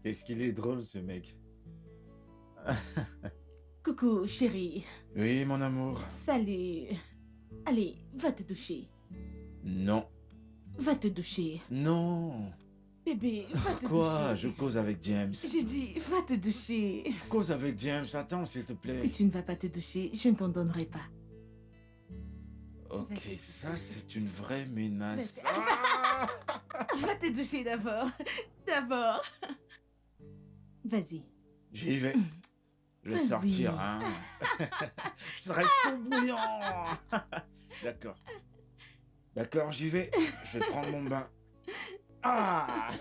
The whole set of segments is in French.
Qu'est-ce qu'il est drôle, ce mec. Coucou, chérie. Oui, mon amour. Salut. Allez, va te doucher. Non. Va te doucher. Non. Bébé, va te Quoi? doucher. Je cause avec James. J'ai dit, va te doucher. Je cause avec James. Attends, s'il te plaît. Si tu ne vas pas te doucher, je ne t'en donnerai pas. Ok, ça, c'est une vraie menace. Va te doucher d'abord. D'abord. Vas-y. J'y vais. Je vais Vas-y. sortir, hein. Je serai tout bouillant. D'accord. D'accord, j'y vais. Je vais prendre mon bain. Ah!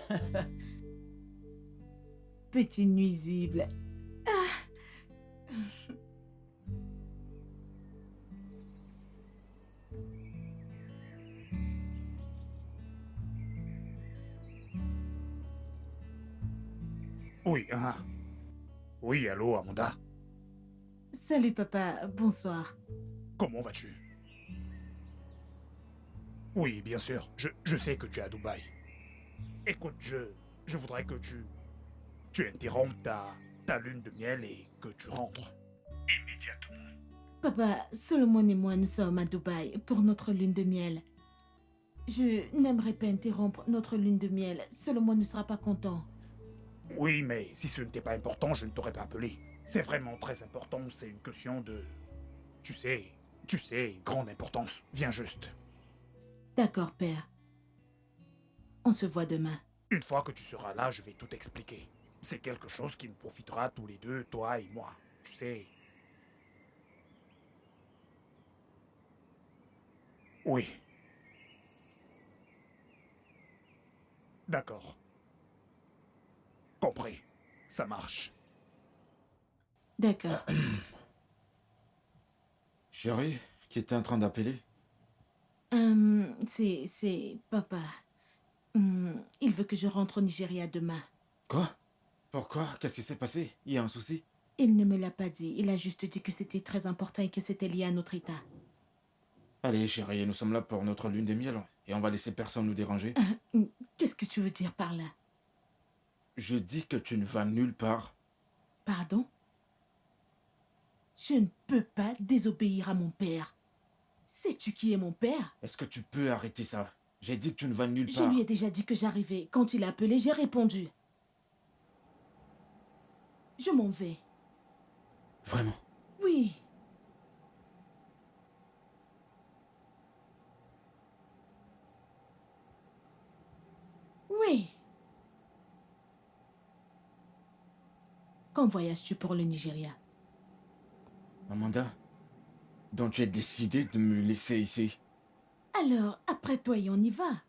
Petit nuisible. Oui, hein. Oui, allô, Amanda. Salut papa, bonsoir. Comment vas-tu? Oui, bien sûr. Je sais que tu es à Dubaï. Écoute, je voudrais que tu interrompes ta lune de miel et que tu rentres. Immédiatement. Papa, Solomon et moi nous sommes à Dubaï pour notre lune de miel. Je n'aimerais pas interrompre notre lune de miel. Solomon ne sera pas content. Oui, mais si ce n'était pas important, je ne t'aurais pas appelé. C'est vraiment très important, c'est une question de... Tu sais, grande importance. Viens juste. D'accord, père. On se voit demain. Une fois que tu seras là, je vais tout expliquer. C'est quelque chose qui nous profitera tous les deux, toi et moi. Tu sais... Oui. D'accord. Compris. Ça marche. D'accord. Chérie, qui était en train d'appeler? C'est papa. Il veut que je rentre au Nigeria demain. Quoi? Pourquoi? Qu'est-ce qui s'est passé? Il y a un souci? Il ne me l'a pas dit. Il a juste dit que c'était très important et que c'était lié à notre état. Allez, chérie, nous sommes là pour notre lune des miel et on va laisser personne nous déranger. Qu'est-ce que tu veux dire par là? Je dis que tu ne vas nulle part. Pardon? Je ne peux pas désobéir à mon père. Sais-tu qui est mon père? Est-ce que tu peux arrêter ça? J'ai dit que tu ne vas nulle Je part. lui ai déjà dit que j'arrivais. Quand il a appelé, j'ai répondu. Je m'en vais. Vraiment? Oui. Oui. Quand voyages-tu pour le Nigeria? Amanda, donc tu es décidé de me laisser ici? Alors, après toi et on y va.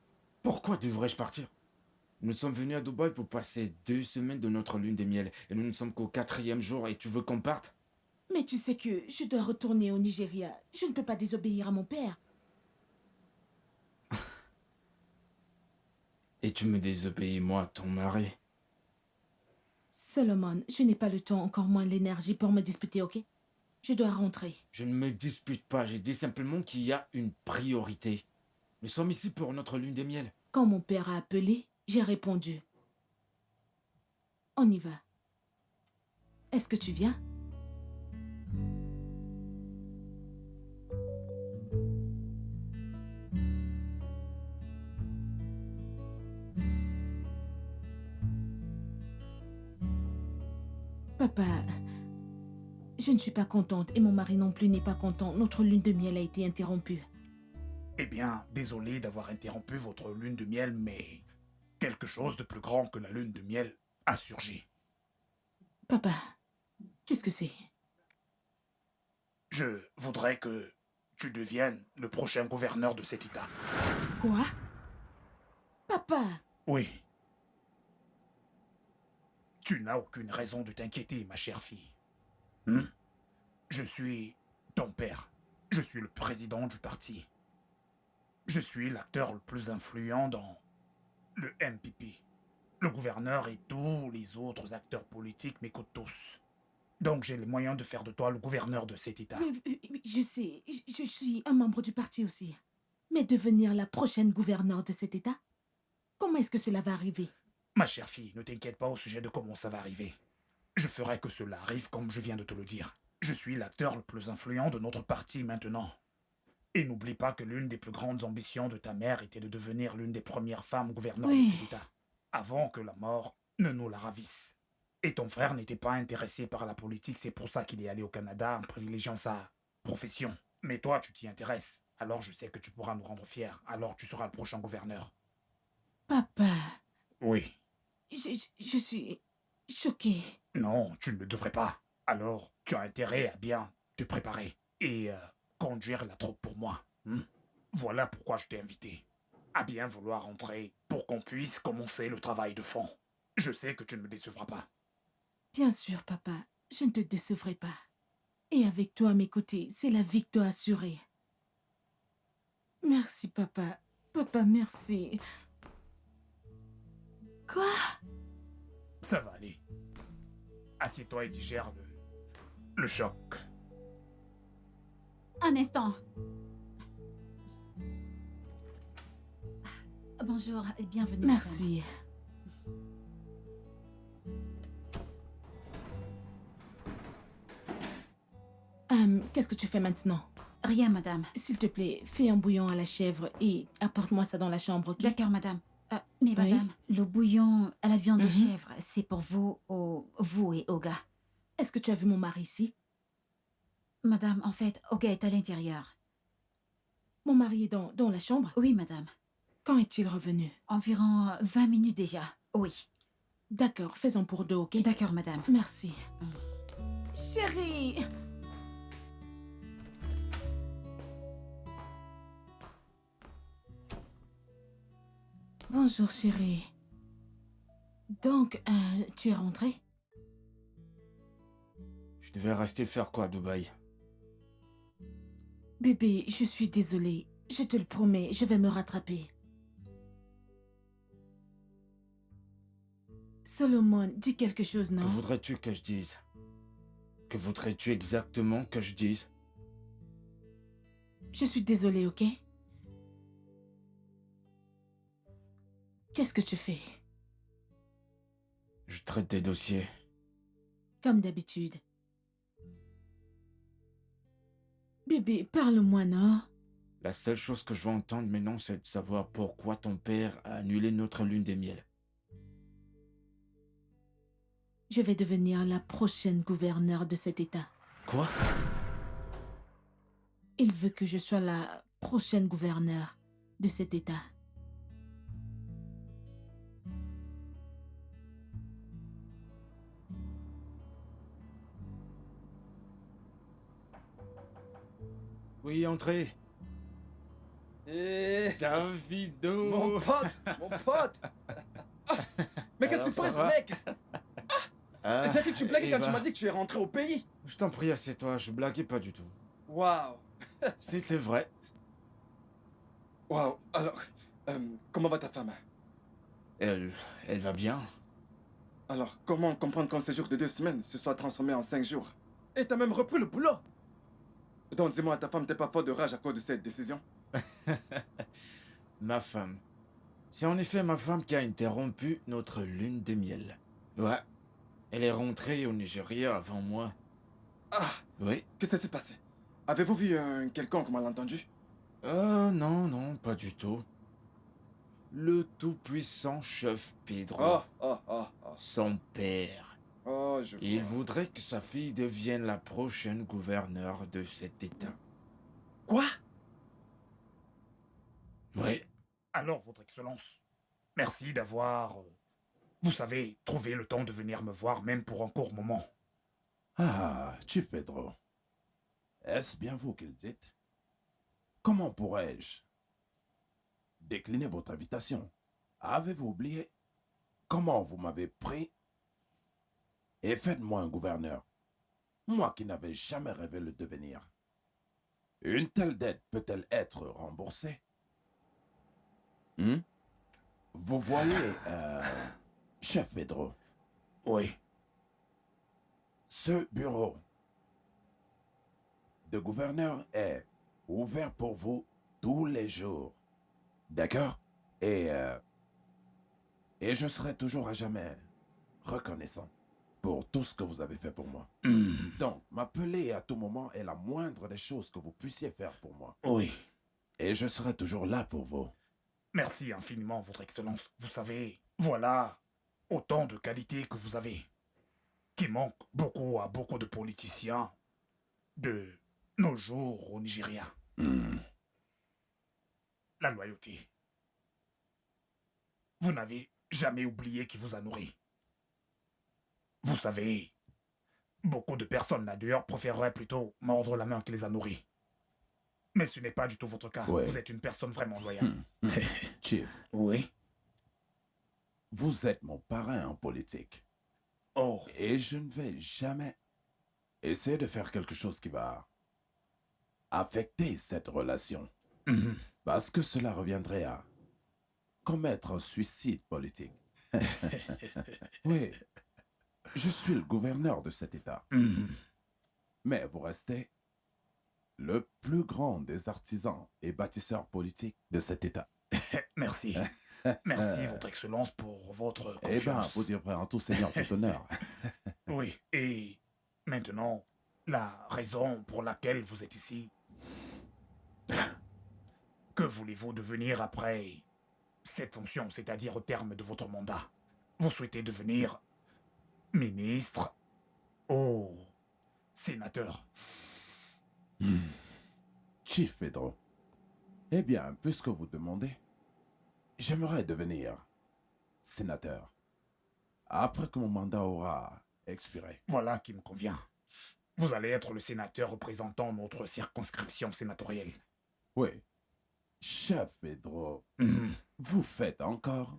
Pourquoi devrais-je partir? Nous sommes venus à Dubaï pour passer 2 semaines de notre lune des miel et nous ne sommes qu'au 4e jour et tu veux qu'on parte? Mais tu sais que je dois retourner au Nigeria. Je ne peux pas désobéir à mon père. Et tu me désobéis, moi, ton mari. Solomon, je n'ai pas le temps, encore moins l'énergie pour me disputer, ok? Je dois rentrer. Je ne me dispute pas, j'ai dit simplement qu'il y a une priorité. Nous sommes ici pour notre lune des miel. Quand mon père a appelé, j'ai répondu. On y va. Est-ce que tu viens? Papa, je ne suis pas contente et mon mari non plus n'est pas content. Notre lune de miel a été interrompue. Eh bien, désolé d'avoir interrompu votre lune de miel, mais... quelque chose de plus grand que la lune de miel a surgi. Papa, qu'est-ce que c'est? Je voudrais que tu deviennes le prochain gouverneur de cet État. Quoi? Papa! Oui. Tu n'as aucune raison de t'inquiéter, ma chère fille. Je suis ton père. Je suis le président du parti. Je suis l'acteur le plus influent dans le MPP. Le gouverneur et tous les autres acteurs politiques m'écoutent tous. Donc j'ai les moyens de faire de toi le gouverneur de cet État. Oui, je sais, je suis un membre du parti aussi. Mais devenir la prochaine gouverneure de cet État? Comment est-ce que cela va arriver? Ma chère fille, ne t'inquiète pas au sujet de comment ça va arriver. Je ferai que cela arrive comme je viens de te le dire. Je suis l'acteur le plus influent de notre parti maintenant. Et n'oublie pas que l'une des plus grandes ambitions de ta mère était de devenir l'une des premières femmes gouverneurs de Oui. cet État, avant que la mort ne nous la ravisse. Et ton frère n'était pas intéressé par la politique, c'est pour ça qu'il est allé au Canada en privilégiant sa profession. Mais toi, tu t'y intéresses. Alors je sais que tu pourras nous rendre fiers. Alors tu seras le prochain gouverneur. Papa, Oui. je suis choquée. Non, tu ne le devrais pas. Alors, tu as intérêt à bien te préparer et conduire la troupe pour moi. Voilà pourquoi je t'ai invité. À bien vouloir rentrer pour qu'on puisse commencer le travail de fond. Je sais que tu ne me décevras pas. Bien sûr, papa, je ne te décevrai pas. Et avec toi à mes côtés, c'est la victoire assurée. Merci, papa. Papa, merci. Quoi? Ça va aller. Assieds-toi et digère le choc. Un instant. Bonjour et bienvenue. Merci. Qu'est-ce que tu fais maintenant? Madame. Rien, madame. S'il te plaît, fais un bouillon à la chèvre et apporte-moi ça dans la chambre, ok? D'accord, madame. Mais Oui. madame, le bouillon à la viande de Mhm. chèvre, c'est pour vous et Oga. Est-ce que tu as vu mon mari ici? Madame, en fait, Oga est à l'intérieur. Mon mari est dans la chambre? Oui, madame. Quand est-il revenu? Environ 20 minutes déjà. Oui. D'accord, fais-en pour deux, ok? D'accord, madame. Merci. Chérie! Bonjour, chérie. Donc, tu es rentrée? Je devais rester faire quoi à Dubaï? Bébé, je suis désolée. Je te le promets, je vais me rattraper. Solomon, dis quelque chose, Que non? voudrais-tu que je dise? Que voudrais-tu exactement que je dise? Je suis désolée, ok? Qu'est-ce que tu fais? Je traite des dossiers. Comme d'habitude. Bébé, parle-moi, non? La seule chose que je veux entendre maintenant, c'est de savoir pourquoi ton père a annulé notre lune des miels. Je vais devenir la prochaine gouverneure de cet État. Quoi? Il veut que je sois la prochaine gouverneure de cet État. Oui, entrez. Davido. Mon pote, mon pote. Mais qu'est-ce qui se Alors, ça passe, va? mec? Ah, J'ai cru que tu blaguais eh quand tu ben, m'as dit que tu es rentré au pays. Je t'en prie, assieds-toi, je blaguais pas du tout. Waouh, C'était vrai. waouh. Alors, comment va ta femme? Elle va bien. Alors, comment comprendre qu'un séjour de 2 semaines se soit transformé en 5 jours? Et t'as même repris le boulot. Donc dis-moi, ta femme t'es pas fort de rage à cause de cette décision? Ma femme. C'est en effet ma femme qui a interrompu notre lune de miel. Ouais. Elle est rentrée au Nigeria avant moi. Ah, Oui. qu'est-ce qui s'est passé? Avez-vous vu un quelconque malentendu? Non, non, pas du tout. Le tout-puissant chef Pedro, Oh, son père, oh, je il vois. voudrait que sa fille devienne la prochaine gouverneure de cet État. Quoi? Oui. Alors, Votre Excellence, merci d'avoir, vous savez, trouvé le temps de venir me voir, même pour un court moment. Ah, Chief Pedro. Est-ce bien vous qui le dites? Comment pourrais-je décliner votre invitation? Avez-vous oublié comment vous m'avez pris? Et faites-moi un gouverneur. Moi qui n'avais jamais rêvé le devenir. Une telle dette peut-elle être remboursée? Vous voyez, Chef Pedro, Oui. ce bureau de gouverneur est ouvert pour vous tous les jours. D'accord? Et Et je serai toujours à jamais reconnaissant pour tout ce que vous avez fait pour moi. Donc, m'appeler à tout moment est la moindre des choses que vous puissiez faire pour moi. Oui. Et je serai toujours là pour vous. Merci infiniment, Votre Excellence. Vous savez, voilà autant de qualités que vous avez, qui manquent beaucoup à beaucoup de politiciens de nos jours au Nigeria. La loyauté. Vous n'avez jamais oublié qui vous a nourri. Vous savez, beaucoup de personnes là d'ailleurs préféreraient plutôt mordre la main qui les a nourris. Mais ce n'est pas du tout votre cas. Ouais. Vous êtes une personne vraiment loyale. Chief, Oui. vous êtes mon parrain en politique. Oh. Et je ne vais jamais essayer de faire quelque chose qui va affecter cette relation. Mhm. Parce que cela reviendrait à commettre un suicide politique. Oui, je suis le gouverneur de cet État. Mhm. Mais vous restez le plus grand des artisans et bâtisseurs politiques de cet État. Merci. Merci, Votre Excellence, pour votre Eh bien, confiance. vous dire vrai en tout seigneur, tout honneur. Oui, et maintenant, la raison pour laquelle vous êtes ici. Que voulez-vous devenir après cette fonction, c'est-à-dire au terme de votre mandat? Vous souhaitez devenir ministre ou sénateur? Chief Pedro. Eh bien, puisque vous demandez, j'aimerais devenir sénateur. Après que mon mandat aura expiré. Voilà qui me convient. Vous allez être le sénateur représentant notre circonscription sénatoriale. Oui. Chef Pedro, Mhm. vous faites encore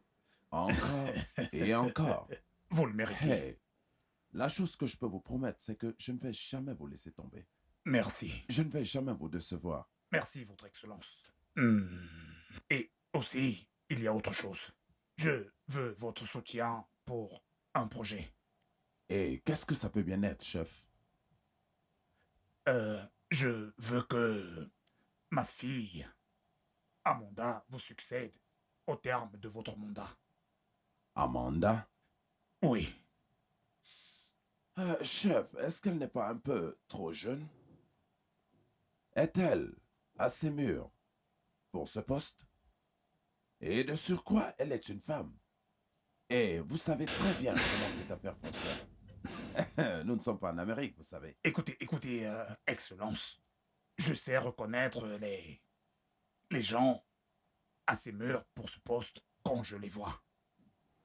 et encore. Vous le méritez. Hey, la chose que je peux vous promettre, c'est que je ne vais jamais vous laisser tomber. Merci. Je ne vais jamais vous décevoir. Merci, Votre Excellence. Et aussi, il y a autre chose. Je veux votre soutien pour un projet. Et qu'est-ce que ça peut bien être, chef? Je veux que ma fille, Amanda, vous succède au terme de votre mandat. Amanda? Oui. Chef, est-ce qu'elle n'est pas un peu trop jeune? Est-elle assez mûre pour ce poste? Et de surcroît, elle est une femme. Et vous savez très bien comment cette affaire fonctionne. Nous ne sommes pas en Amérique, vous savez. Écoutez, Excellence. Je sais reconnaître les gens assez mûrs pour ce poste quand je les vois.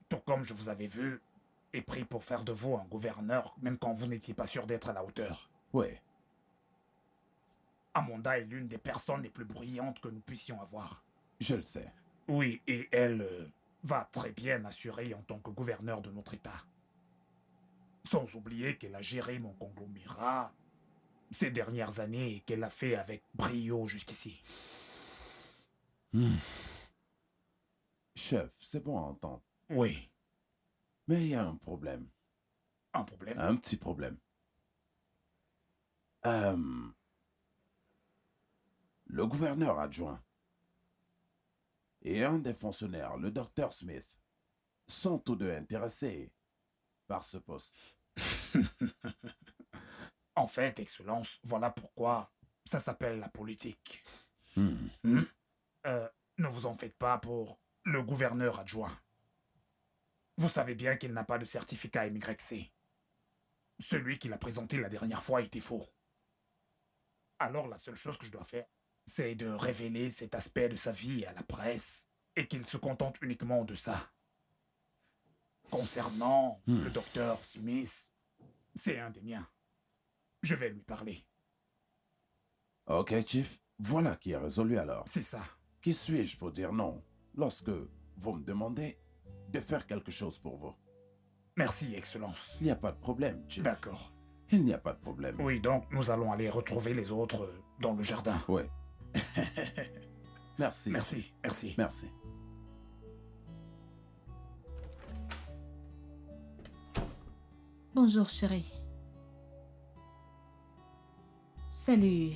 Tout comme je vous avais vu et pris pour faire de vous un gouverneur, même quand vous n'étiez pas sûr d'être à la hauteur. Oui. Amanda est l'une des personnes les plus brillantes que nous puissions avoir. Je le sais. Oui, et elle va très bien assurer en tant que gouverneur de notre État. Sans oublier qu'elle a géré mon conglomérat ces dernières années et qu'elle l'a fait avec brio jusqu'ici. Chef, c'est bon à entendre. Oui, Mais il y a un problème. un problème. Un petit problème. Le gouverneur adjoint et un des fonctionnaires, le docteur Smith, sont tous deux intéressés par ce poste. En fait, Excellence, voilà pourquoi ça s'appelle la politique. Hmm. Ne vous en faites pas pour le gouverneur adjoint. Vous savez bien qu'il n'a pas de certificat MYC. Celui qu'il a présenté la dernière fois était faux. Alors la seule chose que je dois faire, c'est de révéler cet aspect de sa vie à la presse et qu'il se contente uniquement de ça. Concernant le docteur Smith, c'est un des miens. Je vais lui parler. Ok, Chief, voilà qui est résolu alors. C'est ça. Qui suis-je pour dire non lorsque vous me demandez de faire quelque chose pour vous? Merci, Excellence. Il n'y a pas de problème, Chief. D'accord. Il n'y a pas de problème. Oui, donc nous allons aller retrouver les autres dans le jardin. Oui. Merci. Merci, merci. Merci. Bonjour, chérie. Salut.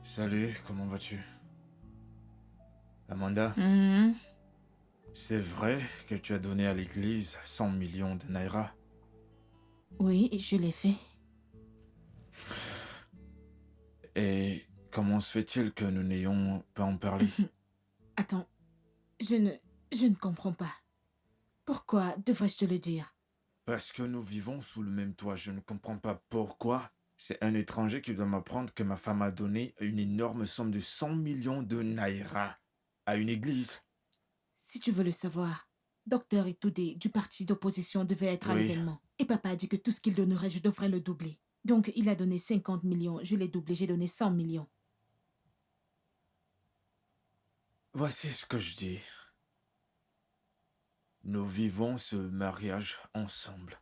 Salut, comment vas-tu? Amanda, C'est vrai que tu as donné à l'église 100 millions de naira. Oui, je l'ai fait. Et comment se fait-il que nous n'ayons pas en parlé? Attends, je ne comprends pas. Pourquoi devrais-je te le dire? Parce que nous vivons sous le même toit. Je ne comprends pas pourquoi. C'est un étranger qui doit m'apprendre que ma femme a donné une énorme somme de 100 millions de naira à une église. Si tu veux le savoir, Docteur Itoudé du parti d'opposition devait être à Oui. l'événement. Et papa a dit que tout ce qu'il donnerait, je devrais le doubler. Donc il a donné 50 millions, je l'ai doublé, j'ai donné 100 millions. Voici ce que je dis. Nous vivons ce mariage ensemble.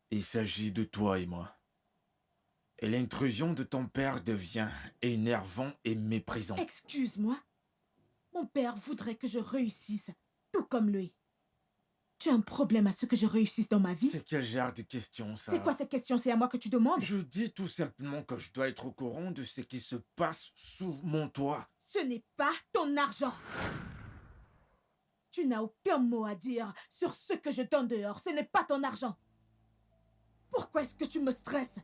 Il s'agit de toi et moi. Et l'intrusion de ton père devient énervant et méprisant. Excuse-moi. Mon père voudrait que je réussisse, tout comme lui. Tu as un problème à ce que je réussisse dans ma vie? C'est quel genre de question, ça? C'est quoi cette question? C'est à moi que tu demandes? Je dis tout simplement que je dois être au courant de ce qui se passe sous mon toit. Ce n'est pas ton argent. Tu n'as aucun mot à dire sur ce que je donne dehors. Ce n'est pas ton argent. Pourquoi est-ce que tu me stresses?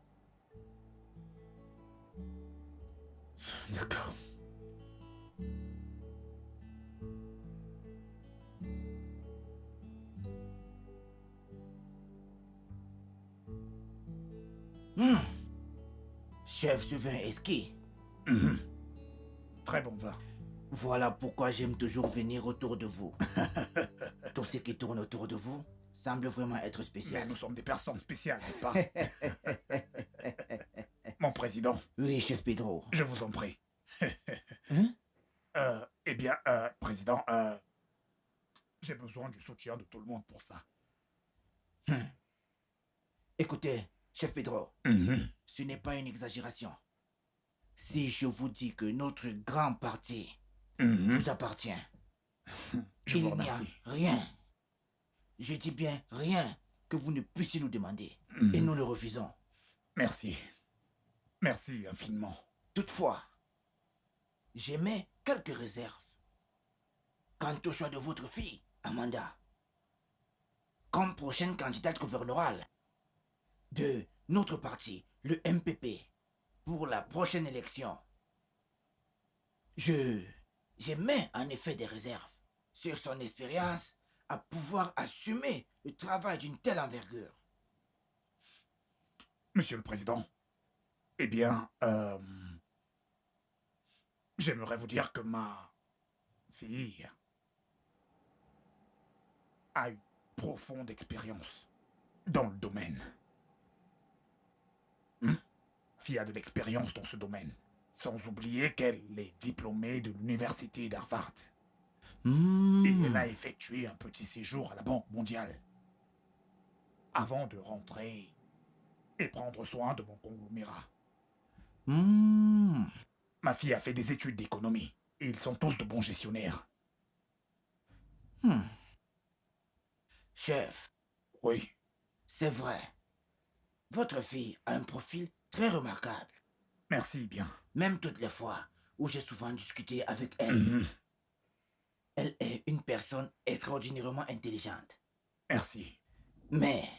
D'accord. Chef, ce vin est ski. Mhm. Très bon vin. Voilà pourquoi j'aime toujours venir autour de vous. Tout ce qui tourne autour de vous semble vraiment être Mais spécial. nous sommes des personnes spéciales, n'est-ce pas? Mon président, Oui, chef Pedro. je vous en prie. Hein? Eh bien, président, j'ai besoin du soutien de tout le monde pour ça. Écoutez, chef Pedro, Mhm. ce n'est pas une exagération. Si je vous dis que notre grand parti Mhm. vous appartient, Je vous il n'y a remercie. rien, je dis bien rien, que vous ne puissiez nous demander. Mhm. Et nous le refusons. Merci. Merci infiniment. Toutefois, j'émets quelques réserves. Quant au choix de votre fille, Amanda, comme prochaine candidate gouverneurale de notre parti, le MPP, pour la prochaine élection, j'émets en effet des réserves sur son expérience à pouvoir assumer le travail d'une telle envergure. Monsieur le Président, eh bien, j'aimerais vous dire que ma fille a une profonde expérience dans le domaine. Fille a de l'expérience dans ce domaine, sans oublier qu'elle est diplômée de l'université d'Harvard. Et elle a effectué un petit séjour à la Banque mondiale avant de rentrer et prendre soin de mon conglomérat. Ma fille a fait des études d'économie et ils sont tous de bons gestionnaires. Chef, Oui, c'est vrai. Votre fille a un profil très remarquable. merci bien. Même toutes les fois où j'ai souvent discuté avec elle, Mhm. elle est une personne extraordinairement intelligente. Merci. Mais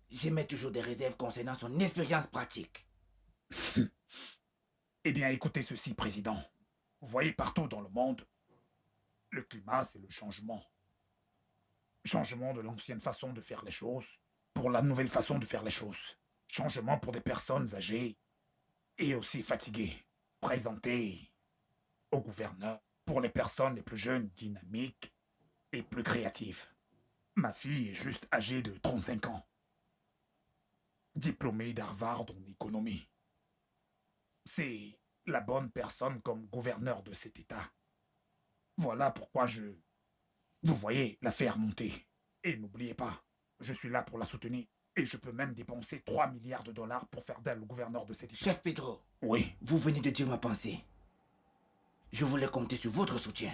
j'émets toujours des réserves concernant son expérience pratique. Eh bien, écoutez ceci, Président. Vous voyez partout dans le monde, le climat, c'est le changement. Changement de l'ancienne façon de faire les choses pour la nouvelle façon de faire les choses. Changement pour des personnes âgées et aussi fatiguées. Présenté au gouverneur pour les personnes les plus jeunes, dynamiques et plus créatives. Ma fille est juste âgée de 35 ans. Diplômée d'Harvard en économie. C'est la bonne personne comme gouverneur de cet État. Voilà pourquoi vous voyez, la faire monter. Et n'oubliez pas, je suis là pour la soutenir. Et je peux même dépenser 3 milliards de dollars pour faire d'elle le gouverneur de cet État. Chef Pedro, Oui. vous venez de dire ma pensée. Je voulais compter sur votre soutien.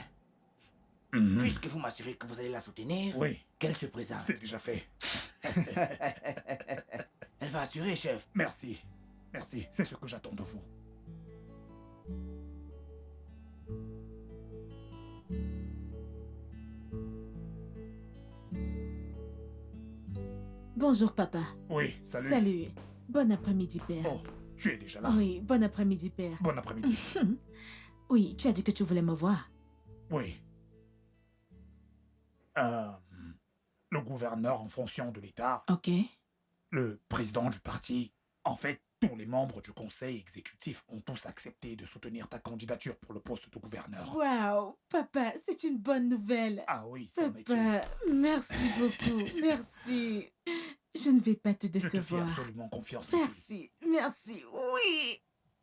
Mhm. Puisque vous m'assurez que vous allez la soutenir, Oui, qu'elle se présente. c'est déjà fait. Elle va assurer, chef. Merci. Merci, c'est ce que j'attends de vous. Bonjour, papa. Oui, salut. Salut. Bon après-midi, père. Oh, tu es déjà là. Oui, bon après-midi, père. Bon après-midi. Oui, tu as dit que tu voulais me voir. Oui. Le gouverneur en fonction de l'État, Ok. le président du parti, en fait, tous les membres du conseil exécutif ont tous accepté de soutenir ta candidature pour le poste de gouverneur. Waouh, papa, c'est une bonne nouvelle. Ah oui, c'en est une. Papa, merci beaucoup. Merci. Je ne vais pas te Je te fais décevoir. absolument confiance. ma fille. Merci, merci, oui.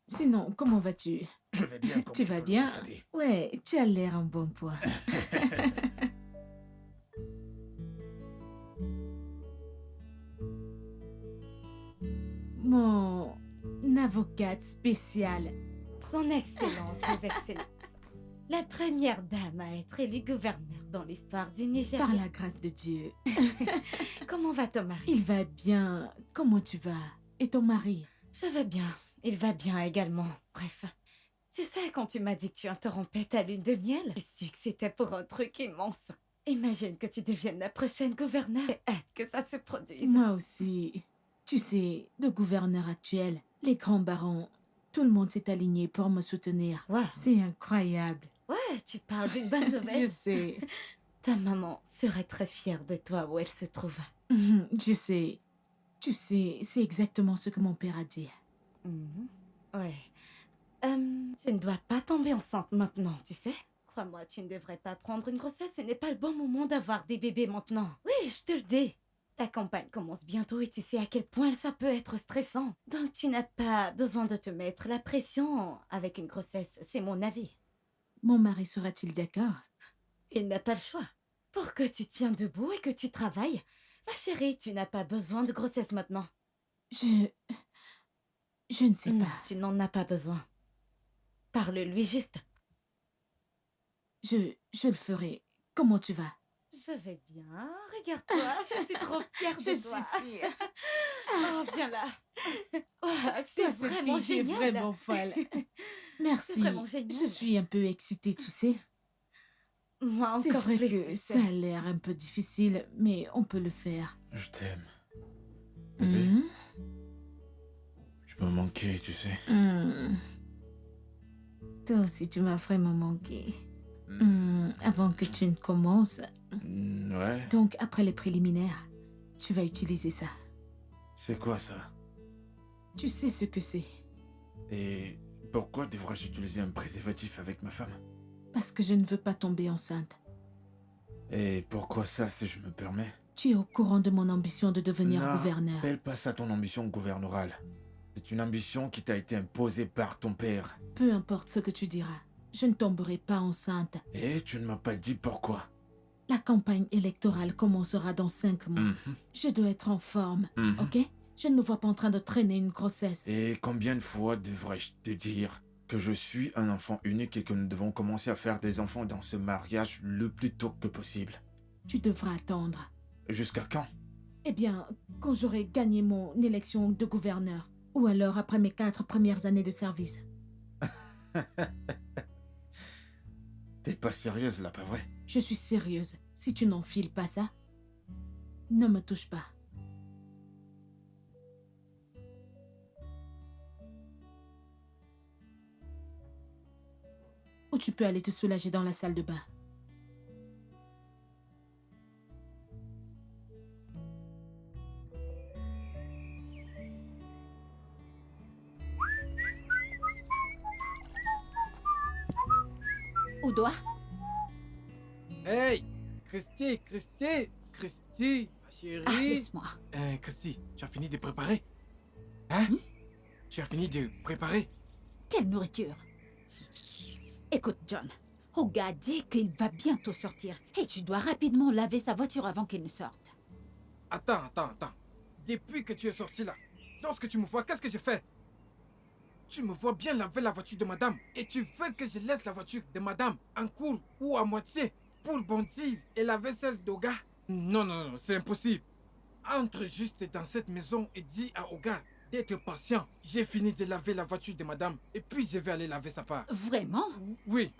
Sinon, comment vas-tu? Je vais bien comme Tu tu vas peux le bien? constater. Ouais, tu as l'air en bon poids. Mon avocate spéciale. Son Excellence des Excellences. La première dame à être élue gouverneur dans l'histoire du Nigeria. Par la grâce de Dieu. Comment va ton mari? Il va bien. Comment tu vas? Et ton mari? Je vais bien. Il va bien également. Bref. Tu sais, quand tu m'as dit que tu interrompais ta lune de miel, j'ai su que c'était pour un truc immense. Imagine que tu deviennes la prochaine gouverneure. J'ai hâte que ça se produise. Moi aussi. Tu sais, le gouverneur actuel, les grands barons, tout le monde s'est aligné pour me soutenir. Wow. C'est incroyable. Ouais, tu parles d'une bonne Je nouvelle. sais. Ta maman serait très fière de toi où elle se trouve. Je sais. Tu sais, c'est exactement ce que mon père a dit. Mhm. Ouais. Tu ne dois pas tomber enceinte maintenant, tu sais. Crois-moi, tu ne devrais pas prendre une grossesse. Ce n'est pas le bon moment d'avoir des bébés maintenant. Oui, je te le dis. Ta campagne commence bientôt et tu sais à quel point ça peut être stressant. Donc tu n'as pas besoin de te mettre la pression avec une grossesse, c'est mon avis. Mon mari sera-t-il d'accord? Il n'a pas le choix. Pour que tu tiens debout et que tu travailles, ma chérie, tu n'as pas besoin de grossesse maintenant. Je ne sais Non, pas. tu n'en as pas besoin. Parle-lui juste. Je le ferai. Comment tu vas? Je vais bien. Regarde-toi, je suis trop fière de Je toi. suis sûre. Oh, viens là. Oh, c'est Toi, cette vraiment fille est génial. vraiment folle. Merci. vraiment génial. Je suis un peu excitée, tu sais. Moi C'est encore vrai plus, que tu ça sais. a l'air un peu difficile, mais on peut le faire. Je t'aime. Bébé, Mhm. tu m'as manqué, tu sais. Toi aussi, tu m'as vraiment manqué. Avant que tu ne commences, Ouais. donc après les préliminaires, tu vas utiliser ça. C'est quoi ça? Tu sais ce que c'est. Et pourquoi devrais-je utiliser un préservatif avec ma femme? Parce que je ne veux pas tomber enceinte. Et pourquoi ça, si je me permets? Tu es au courant de mon ambition de devenir gouverneur. N'appelle pas ça ton ambition gouverneur. C'est une ambition qui t'a été imposée par ton père. Peu importe ce que tu diras, je ne tomberai pas enceinte. Et tu ne m'as pas dit pourquoi. La campagne électorale commencera dans 5 mois. Mhm, Je dois être en forme, mhm. ok? Je ne me vois pas en train de traîner une grossesse. Et combien de fois devrais-je te dire que je suis un enfant unique et que nous devons commencer à faire des enfants dans ce mariage le plus tôt que possible? Tu devras attendre. Jusqu'à quand? Eh bien, quand j'aurai gagné mon élection de gouverneur. Ou alors après mes 4 premières années de service. T'es pas sérieuse là, pas vrai? Je suis sérieuse. Si tu n'enfiles pas ça, ne me touche pas. Ou tu peux aller te soulager dans la salle de bain. Où doit? Hey, Christy, ma chérie. Ah, laisse-moi. Christy, tu as fini de préparer? Hein? Tu as fini de préparer? Quelle nourriture? Écoute, John. Oga dit qu'il va bientôt sortir et tu dois rapidement laver sa voiture avant qu'il ne sorte. Attends. Depuis que tu es sorti là, lorsque tu me vois, qu'est-ce que je fais? Tu me vois bien laver la voiture de madame et tu veux que je laisse la voiture de madame en cours ou à moitié pour bondir et laver celle d'Oga? Non, c'est impossible. Entre juste dans cette maison et dis à Oga d'être patient. J'ai fini de laver la voiture de madame et puis je vais aller laver sa part. Vraiment? Oui,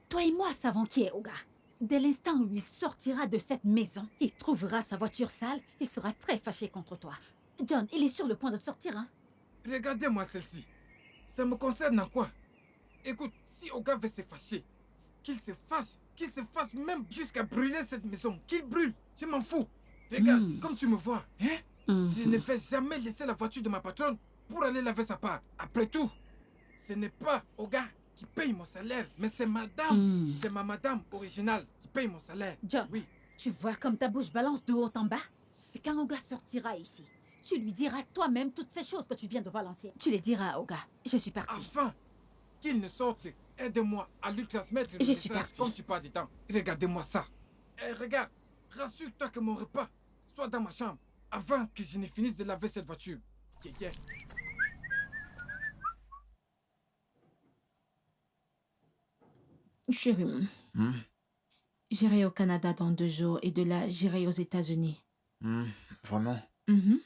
Toi et moi savons qui est Oga. Dès l'instant où il sortira de cette maison, il trouvera sa voiture sale, il sera très fâché contre toi. John, il est sur le point de sortir, hein? Regardez-moi celle-ci. Ça me concerne en quoi? Écoute, si Oga veut se fâcher, qu'il se fasse même jusqu'à brûler cette maison, qu'il brûle, je m'en fous. Regarde, comme tu me vois, hein? Je ne vais jamais laisser la voiture de ma patronne pour aller laver sa part. Après tout, ce n'est pas Oga qui paye mon salaire, mais c'est madame. C'est ma madame originale qui paye mon salaire. John, Oui. tu vois comme ta bouche balance de haut en bas? Et quand Oga sortira ici, tu lui diras toi-même toutes ces choses que tu viens de balancer. Tu les diras à Oga. Je suis partie. Enfin, qu'il ne sorte, aide-moi à lui transmettre le Je suis message partie. comme tu parles du temps. Regardez-moi ça. Et regarde, rassure-toi que mon repas soit dans ma chambre avant que je ne finisse de laver cette voiture. Yeah, yeah. Chérie, Hmm? j'irai au Canada dans 2 jours et de là, j'irai aux États-Unis. Vraiment? Mhm.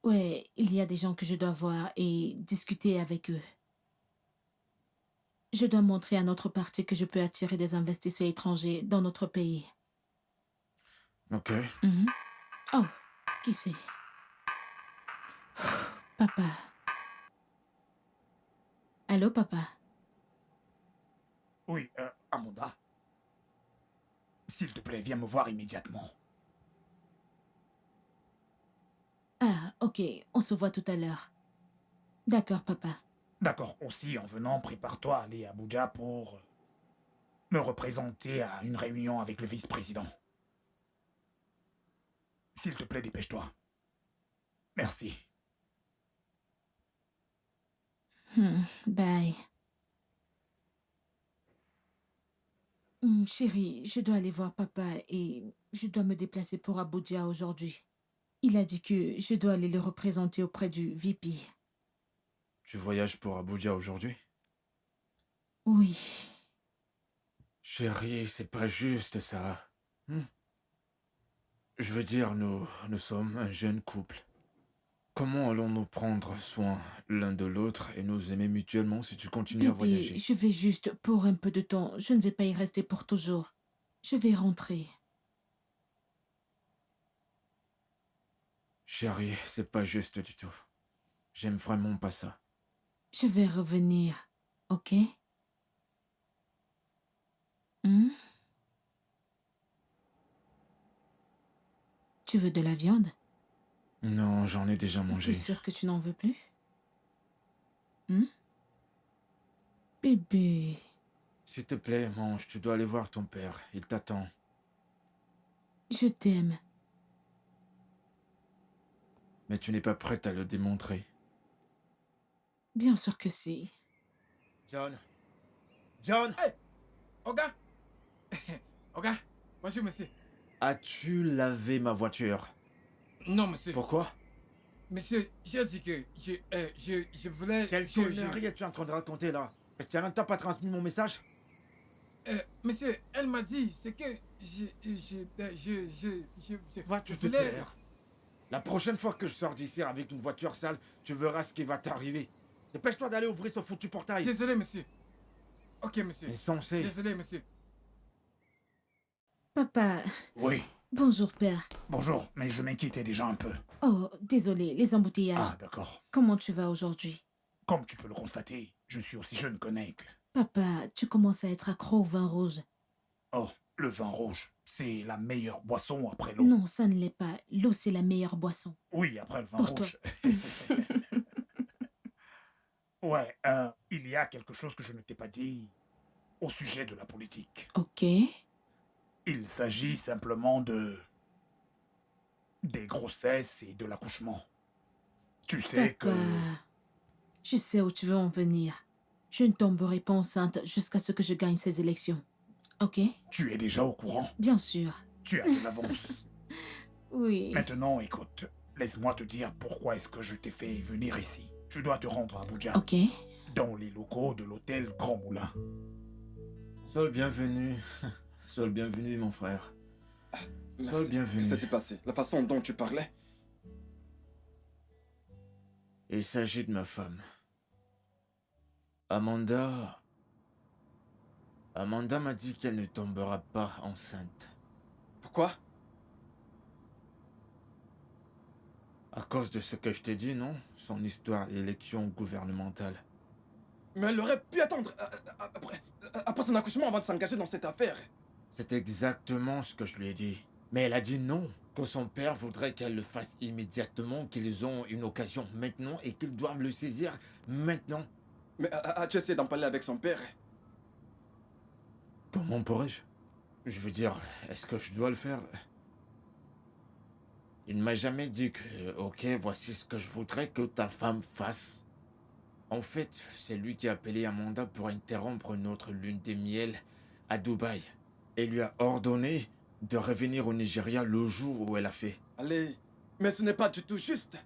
Ouais, il y a des gens que je dois voir et discuter avec eux. Je dois montrer à notre parti que je peux attirer des investisseurs étrangers dans notre pays. Ok. Mhm. Oh, qui c'est? Papa. Allô, papa? Oui, Amanda. S'il te plaît, viens me voir immédiatement. Ah, ok, on se voit tout à l'heure. D'accord, papa. D'accord, aussi en venant, prépare-toi à aller à Abuja pour me représenter à une réunion avec le vice-président. S'il te plaît, dépêche-toi. Merci. Bye. Chérie, je dois aller voir papa et je dois me déplacer pour Abuja aujourd'hui. Il a dit que je dois aller le représenter auprès du VP. Tu voyages pour Abuja aujourd'hui? Oui. Chérie, c'est pas juste ça. Je veux dire, nous sommes un jeune couple. Comment allons-nous prendre soin l'un de l'autre et nous aimer mutuellement si tu continues à Bébé, voyager? je vais juste pour un peu de temps. Je ne vais pas y rester pour toujours. Je vais rentrer. Chérie, c'est pas juste du tout. J'aime vraiment pas ça. Je vais revenir, ok? Hmm? Tu veux de la viande? Non, j'en ai déjà Tu es mangé. sûr que tu n'en veux plus? Hmm? Bébé, S'il te plaît, mange, tu dois aller voir ton père. Il t'attend. je t'aime. Mais tu n'es pas prête à le démontrer. Bien sûr que si. John! John! Hey, Oga! Oga, bonjour, monsieur. As-tu lavé ma voiture? Non, monsieur. Pourquoi? Monsieur, j'ai dit que je voulais... Quelle connerie es-tu en train de raconter là? Est-ce qu'elle n'a pas transmis mon message? Monsieur, elle m'a dit, c'est que Va, tu te voulais- taire. La prochaine fois que je sors d'ici avec une voiture sale, tu verras ce qui va t'arriver. Dépêche-toi d'aller ouvrir ce foutu portail. Désolé, monsieur. Ok, monsieur. Insensé. Désolé, monsieur. Papa, Oui, bonjour père. bonjour, mais je m'inquiétais déjà un peu. Oh, désolé, les embouteillages. Ah, d'accord. Comment tu vas aujourd'hui? Comme tu peux le constater, je suis aussi jeune que Nègre. Papa, tu commences à être accro au vin rouge. Oh, le vin rouge, c'est la meilleure boisson après l'eau. Non, ça ne l'est pas. L'eau, c'est la meilleure boisson. Oui, après le vin Pour toi. rouge. Ouais, il y a quelque chose que je ne t'ai pas dit au sujet de la politique. Ok. Il s'agit simplement des grossesses et de l'accouchement. Tu sais que... Papa, je sais où tu veux en venir. Je ne tomberai pas enceinte jusqu'à ce que je gagne ces élections. Ok? Tu es déjà au courant. Bien sûr. Tu as de l'avance. Oui. Maintenant, écoute, laisse-moi te dire pourquoi est-ce que je t'ai fait venir ici. Tu dois te rendre à Abuja, Ok. dans les locaux de l'hôtel Grand Moulin. Sois le bienvenu. Sois le bienvenu, mon frère. Sois le Merci. bienvenu. Qu'est-ce qui s'est passé? La façon dont tu parlais? Il s'agit de ma femme. Amanda Amanda m'a dit qu'elle ne tombera pas enceinte. Pourquoi? À cause de ce que je t'ai dit, non? Son histoire d'élection gouvernementale. Mais elle aurait pu attendre après son accouchement avant de s'engager dans cette affaire. C'est exactement ce que je lui ai dit. Mais elle a dit non, que son père voudrait qu'elle le fasse immédiatement, qu'ils ont une occasion maintenant et qu'ils doivent le saisir maintenant. Mais as-tu essayé d'en parler avec son père? Comment pourrais-je? Je veux dire, est-ce que je dois le faire? Il ne m'a jamais dit que, ok, voici ce que je voudrais que ta femme fasse. En fait, c'est lui qui a appelé Amanda pour interrompre notre lune de miel à Dubaï et lui a ordonné de revenir au Nigeria le jour où elle a fait. Allez, mais ce n'est pas du tout juste.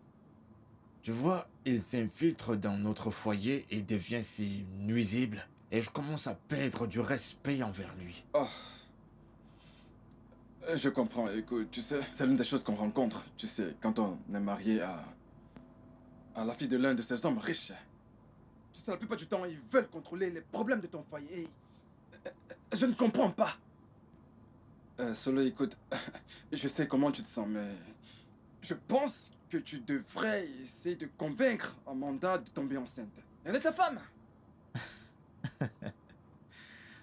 Tu vois, il s'infiltre dans notre foyer et devient si nuisible. Et je commence à perdre du respect envers lui. Oh. Je comprends, écoute, tu sais, c'est l'une des choses qu'on rencontre, tu sais, quand on est marié à la fille de l'un de ces hommes riches. Tu sais, la plupart du temps, ils veulent contrôler les problèmes de ton foyer. Je ne comprends pas. Solo, écoute, je sais comment tu te sens, mais je pense que tu devrais essayer de convaincre Amanda de tomber enceinte. Elle est ta femme.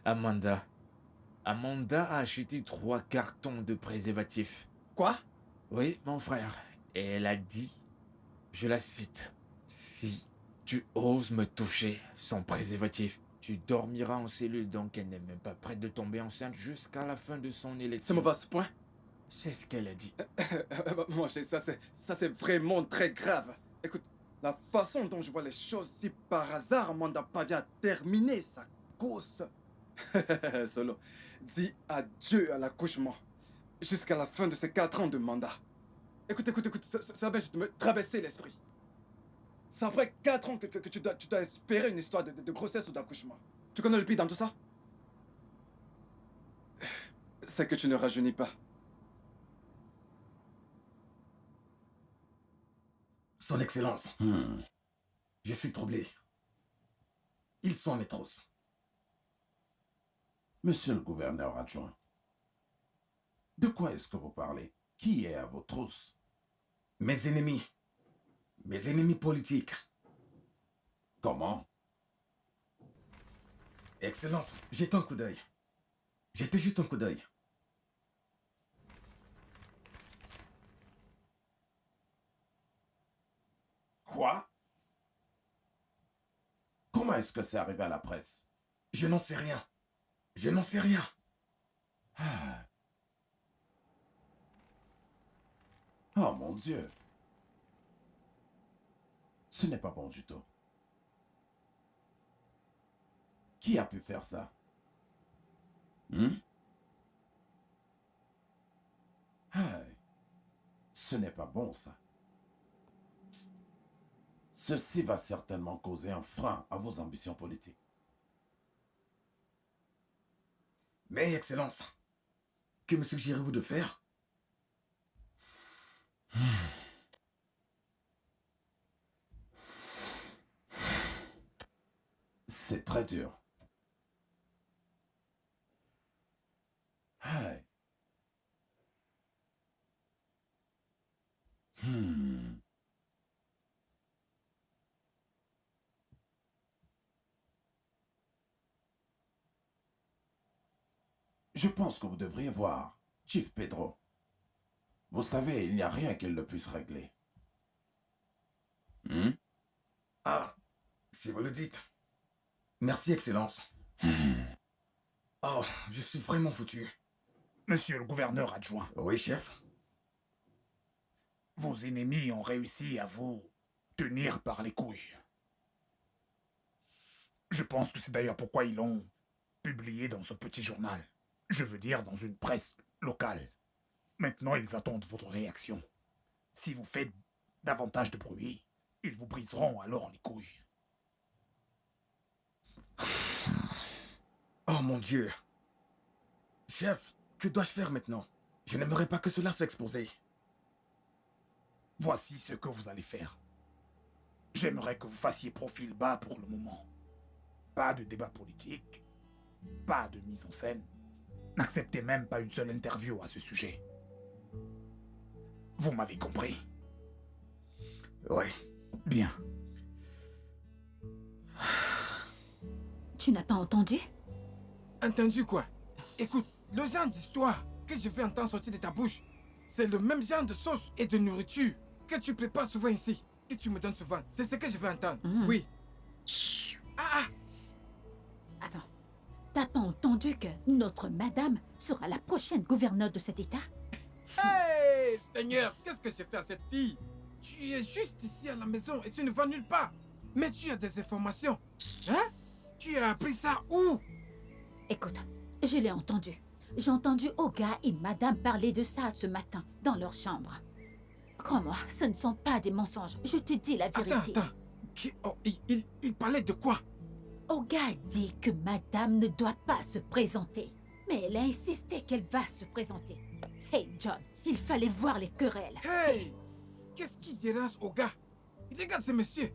Amanda a acheté 3 cartons de préservatifs. Quoi? Oui, mon frère. Et elle a dit, je la cite, si tu oses me toucher sans préservatif, tu dormiras en cellule. Donc elle n'est même pas prête de tomber enceinte jusqu'à la fin de son élection. C'est mauvais à ce point? C'est ce qu'elle a dit. Mon chéri, ça c'est vraiment très grave. Écoute, la façon dont je vois les choses, si par hasard Amanda parvient à terminer sa course, Solo, dis adieu à l'accouchement jusqu'à la fin de ces 4 ans de mandat. Écoute, ça va juste me traverser l'esprit. C'est après 4 ans que tu dois espérer une histoire de grossesse ou d'accouchement. Tu connais le pire dans tout ça? C'est que tu ne rajeunis pas. Son Excellence, je suis troublé. Ils sont mes trousses. Monsieur le gouverneur adjoint, de quoi est-ce que vous parlez? Qui est à vos trousses? Mes ennemis politiques. Comment? Excellence, jette un coup d'œil. Jetez juste un coup d'œil. Quoi? Comment est-ce que c'est arrivé à la presse? Je n'en sais rien. Je n'en sais rien. Ah. Oh mon Dieu. Ce n'est pas bon du tout. Qui a pu faire ça? Ah. Ce n'est pas bon ça. Ceci va certainement causer un frein à vos ambitions politiques. Mais, Excellence, que me suggérez-vous de faire? C'est très dur. Hey. Je pense que vous devriez voir Chief Pedro. Vous savez, il n'y a rien qu'il ne puisse régler. Ah, si vous le dites. Merci, Excellence. Oh, je suis vraiment foutu. Monsieur le gouverneur adjoint, Oui, chef. vos ennemis ont réussi à vous tenir par les couilles. Je pense que c'est d'ailleurs pourquoi ils l'ont publié dans ce petit journal. Je veux dire, dans une presse locale. Maintenant, ils attendent votre réaction. Si vous faites davantage de bruit, ils vous briseront alors les couilles. Oh mon Dieu. Chef, que dois-je faire maintenant? Je n'aimerais pas que cela soit exposé. Voici ce que vous allez faire. J'aimerais que vous fassiez profil bas pour le moment. Pas de débat politique, Pas de mise en scène. N'acceptez même pas une seule interview à ce sujet. Vous m'avez compris? Oui, bien. Tu n'as pas entendu? Entendu quoi? Écoute, le genre d'histoire que je vais entendre sortir de ta bouche, c'est le même genre de sauce et de nourriture que tu prépares souvent ici, que tu me donnes souvent. C'est ce que je veux entendre. Oui. Ah! Attends, t'as pas entendu que notre madame sera la prochaine gouverneure de cet état? Hey, Seigneur, qu'est-ce que j'ai fait à cette fille? Tu es juste ici à la maison et tu ne vas nulle part. Mais tu as des informations. Hein? Tu as appris ça où? Écoute, je l'ai entendu. J'ai entendu Oga et madame parler de ça ce matin dans leur chambre. Crois-moi, ce ne sont pas des mensonges. Je te dis la vérité. Attends. Il parlait de quoi? Oga a dit que madame ne doit pas se présenter. Mais elle a insisté qu'elle va se présenter. Hey John, il fallait voir les querelles. Hey! Qu'est-ce qui dérange Oga? Regarde ce monsieur.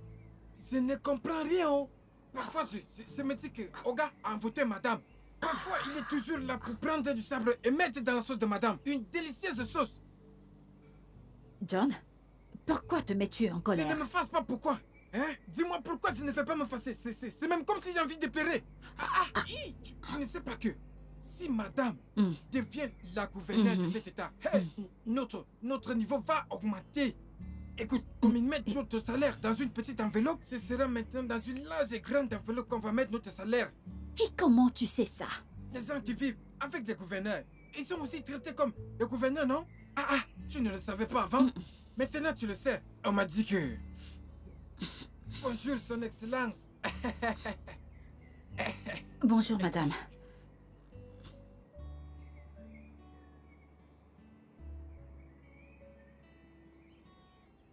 Je ne comprends rien. Oh. Parfois, je me dis que Oga a envoûté madame. Parfois, il est toujours là pour prendre du sable et mettre dans la sauce de madame. Une délicieuse sauce. John, pourquoi te mets-tu en colère? Je ne me fasse pas pourquoi. Hein? Dis-moi pourquoi je ne vais pas me fasser. C'est même comme si j'ai envie de pleurer. Tu ne sais pas que si madame devient la gouverneure de cet état, hey, notre niveau va augmenter. Écoute, comme ils mettent notre salaire dans une petite enveloppe, ce sera maintenant dans une large et grande enveloppe qu'on va mettre notre salaire. Et comment tu sais ça? Les gens qui vivent avec des gouverneurs, ils sont aussi traités comme des gouverneurs, non? Tu ne le savais pas avant? Maintenant tu le sais. On m'a dit que... Bonjour, son excellence. Bonjour, madame.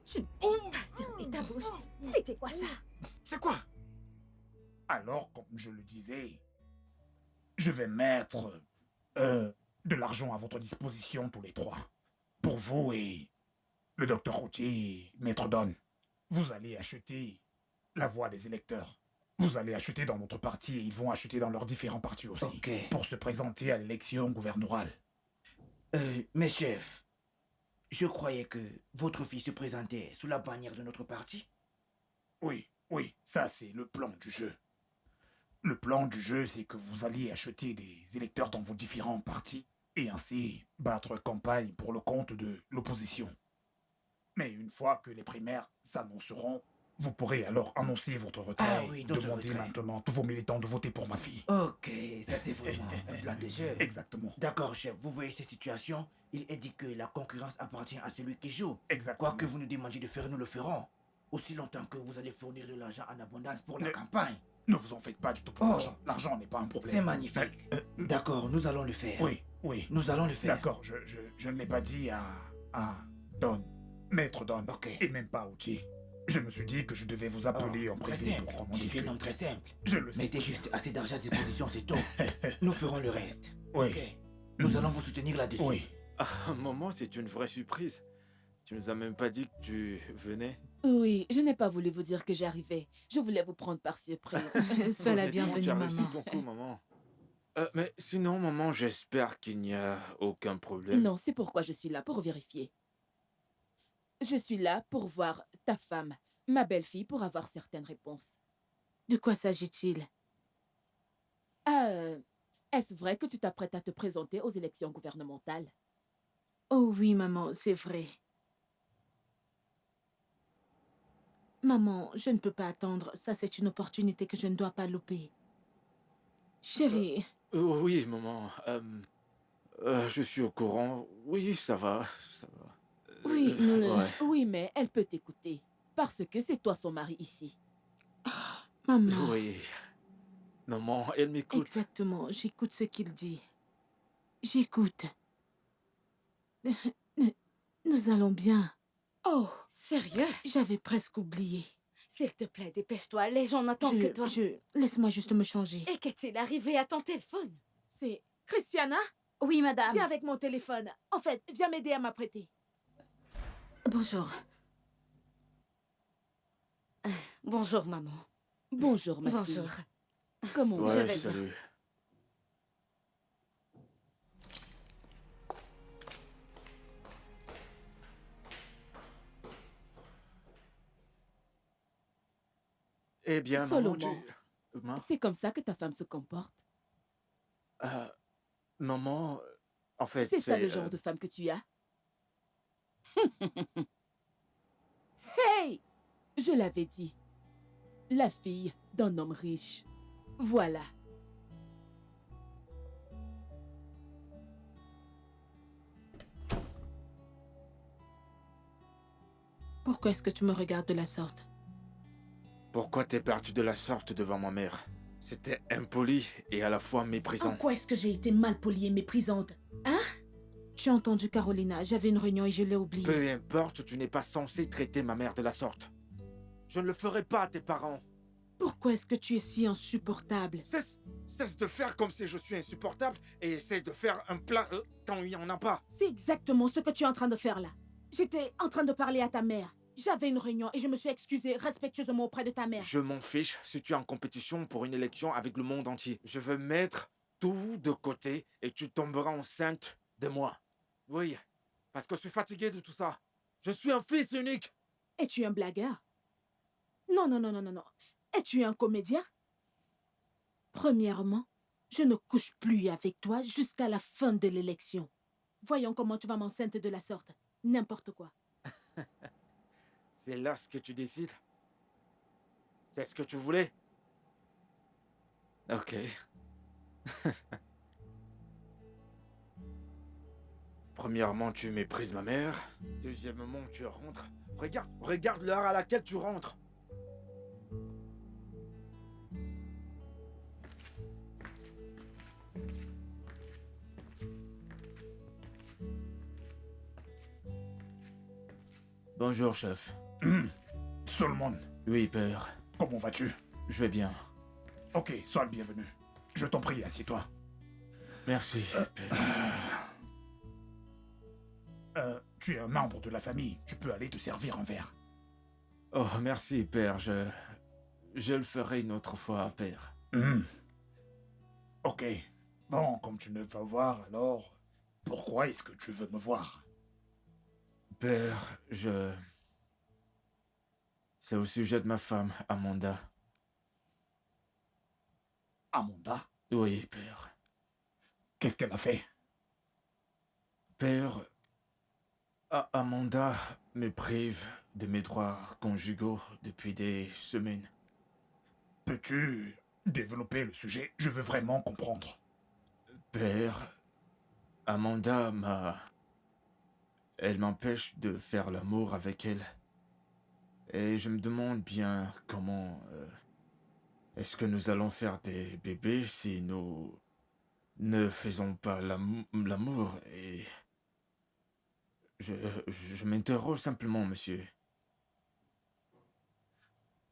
Je ne peux pas fermer ta bouche. C'était quoi ça? C'est quoi? Alors, comme je le disais, je vais mettre de l'argent à votre disposition tous les trois. Pour vous et le docteur Routier et Maître Don. Vous allez acheter la voix des électeurs. Vous allez acheter dans notre parti et ils vont acheter dans leurs différents partis aussi. Pour se présenter à l'élection gouverneurale. Mes chefs, je croyais que votre fille se présentait sous la bannière de notre parti. Oui, ça c'est le plan du jeu. Le plan du jeu, c'est que vous alliez acheter des électeurs dans vos différents partis et ainsi battre campagne pour le compte de l'opposition. Mais une fois que les primaires s'annonceront, vous pourrez alors annoncer votre retrait et demander maintenant à tous vos militants de voter pour ma fille. Ok, ça c'est vraiment un plan de jeu. Exactement. D'accord, chef, vous voyez ces situations, il est dit que la concurrence appartient à celui qui joue. Exactement. Quoi que vous nous demandiez de faire, nous le ferons. Aussi longtemps que vous allez fournir de l'argent en abondance pour la campagne. Ne vous en faites pas du tout pour l'argent. L'argent n'est pas un problème. C'est magnifique. D'accord, nous allons le faire. Oui. Nous allons le faire. D'accord, je ne l'ai pas dit à Don, Maître Don, et même pas à Outi. Je me suis dit que je devais vous appeler en privé pour qu'on en discute. C'est un homme très simple. Je le sais. Mettez juste assez d'argent à disposition, c'est tout. Nous ferons le reste. Oui. Okay. Nous allons vous soutenir là-dessus. Oui. Maman, c'est une vraie surprise. Tu nous as même pas dit que tu venais. Oui, je n'ai pas voulu vous dire que j'arrivais. Je voulais vous prendre par surprise. Sois la bienvenue, Tu as maman. réussi ton coup, maman. Mais sinon, maman, j'espère qu'il n'y a aucun problème. Non, c'est pourquoi je suis là, pour vérifier. Je suis là pour voir ta femme, ma belle-fille, pour avoir certaines réponses. De quoi s'agit-il? Est-ce vrai que tu t'apprêtes à te présenter aux élections gouvernementales? Oh oui, maman, c'est vrai. Maman, je ne peux pas attendre. Ça, c'est une opportunité que je ne dois pas louper. Chérie. Oui, maman. Je suis au courant. Oui, ça va. Oui, ouais. Oui, mais elle peut t'écouter. Parce que c'est toi son mari ici. Maman. Oui. Maman, elle m'écoute. Exactement, j'écoute ce qu'il dit. J'écoute. Nous allons bien. Oh, sérieux? J'avais presque oublié. S'il te plaît, dépêche-toi, les gens n'attendent que toi. Laisse-moi juste me changer. Et qu'est-il arrivé à ton téléphone? C'est Christiana? Oui, madame. Viens avec mon téléphone. En fait, viens m'aider à m'apprêter. Bonjour. Bonjour, maman. Bonjour, ma fille. Bonjour. Comment Ouais, je vais salut. bien. Eh bien, maman, tu... Solomon, Ma- c'est comme ça que ta femme se comporte. euh, maman, en fait, C'est ça c'est... le genre de femme que tu as. Hey! Je l'avais dit. La fille d'un homme riche. Voilà. Pourquoi est-ce que tu me regardes de la sorte? Pourquoi t'es parti de la sorte devant ma mère? C'était impoli et à la fois En méprisant. quoi est-ce que j'ai été mal polie et méprisante? Hein? Tu as entendu Carolina, j'avais une réunion et je l'ai oubliée. Peu importe, tu n'es pas censé traiter ma mère de la sorte. Je ne le ferai pas à tes parents. Pourquoi est-ce que tu es si insupportable? Cesse de faire comme si je suis insupportable et essaie de faire un plan quand il n'y en a pas. C'est exactement ce que tu es en train de faire là. J'étais en train de parler à ta mère. J'avais une réunion et je me suis excusée respectueusement auprès de ta mère. Je m'en fiche si tu es en compétition pour une élection avec le monde entier. Je veux mettre tout de côté et tu tomberas enceinte de moi. Oui, parce que je suis fatigué de tout ça. Je suis un fils unique. Es-tu un blagueur? Non, non, non, non, non, non. Es-tu un comédien? Premièrement, je ne couche plus avec toi jusqu'à la fin de l'élection. Voyons comment tu vas m'enceinte de la sorte. N'importe quoi. C'est là ce que tu décides? C'est ce que tu voulais? Ok. Premièrement, tu méprises ma mère. Deuxièmement, tu rentres. Regarde l'heure à laquelle tu rentres. Bonjour, chef. Solomon, Oui, père. comment vas-tu? Je vais bien. Ok, sois le bienvenu. Je t'en prie, assieds-toi. Merci, père. Tu es un membre de la famille. Tu peux aller te servir un verre. Oh, merci, père. Je le ferai une autre fois, père. Ok. Bon, comme tu ne vas voir, alors... Pourquoi est-ce que tu veux me voir? Père, c'est au sujet de ma femme, Amanda. Amanda? Oui, père. Qu'est-ce qu'elle a fait? Père, Amanda me prive de mes droits conjugaux depuis des semaines. Peux-tu développer le sujet? Je veux vraiment comprendre. Père, Amanda Elle m'empêche de faire l'amour avec elle. Et je me demande bien comment... est-ce que nous allons faire des bébés si nous ne faisons pas l'amour et... Je m'interroge simplement, monsieur.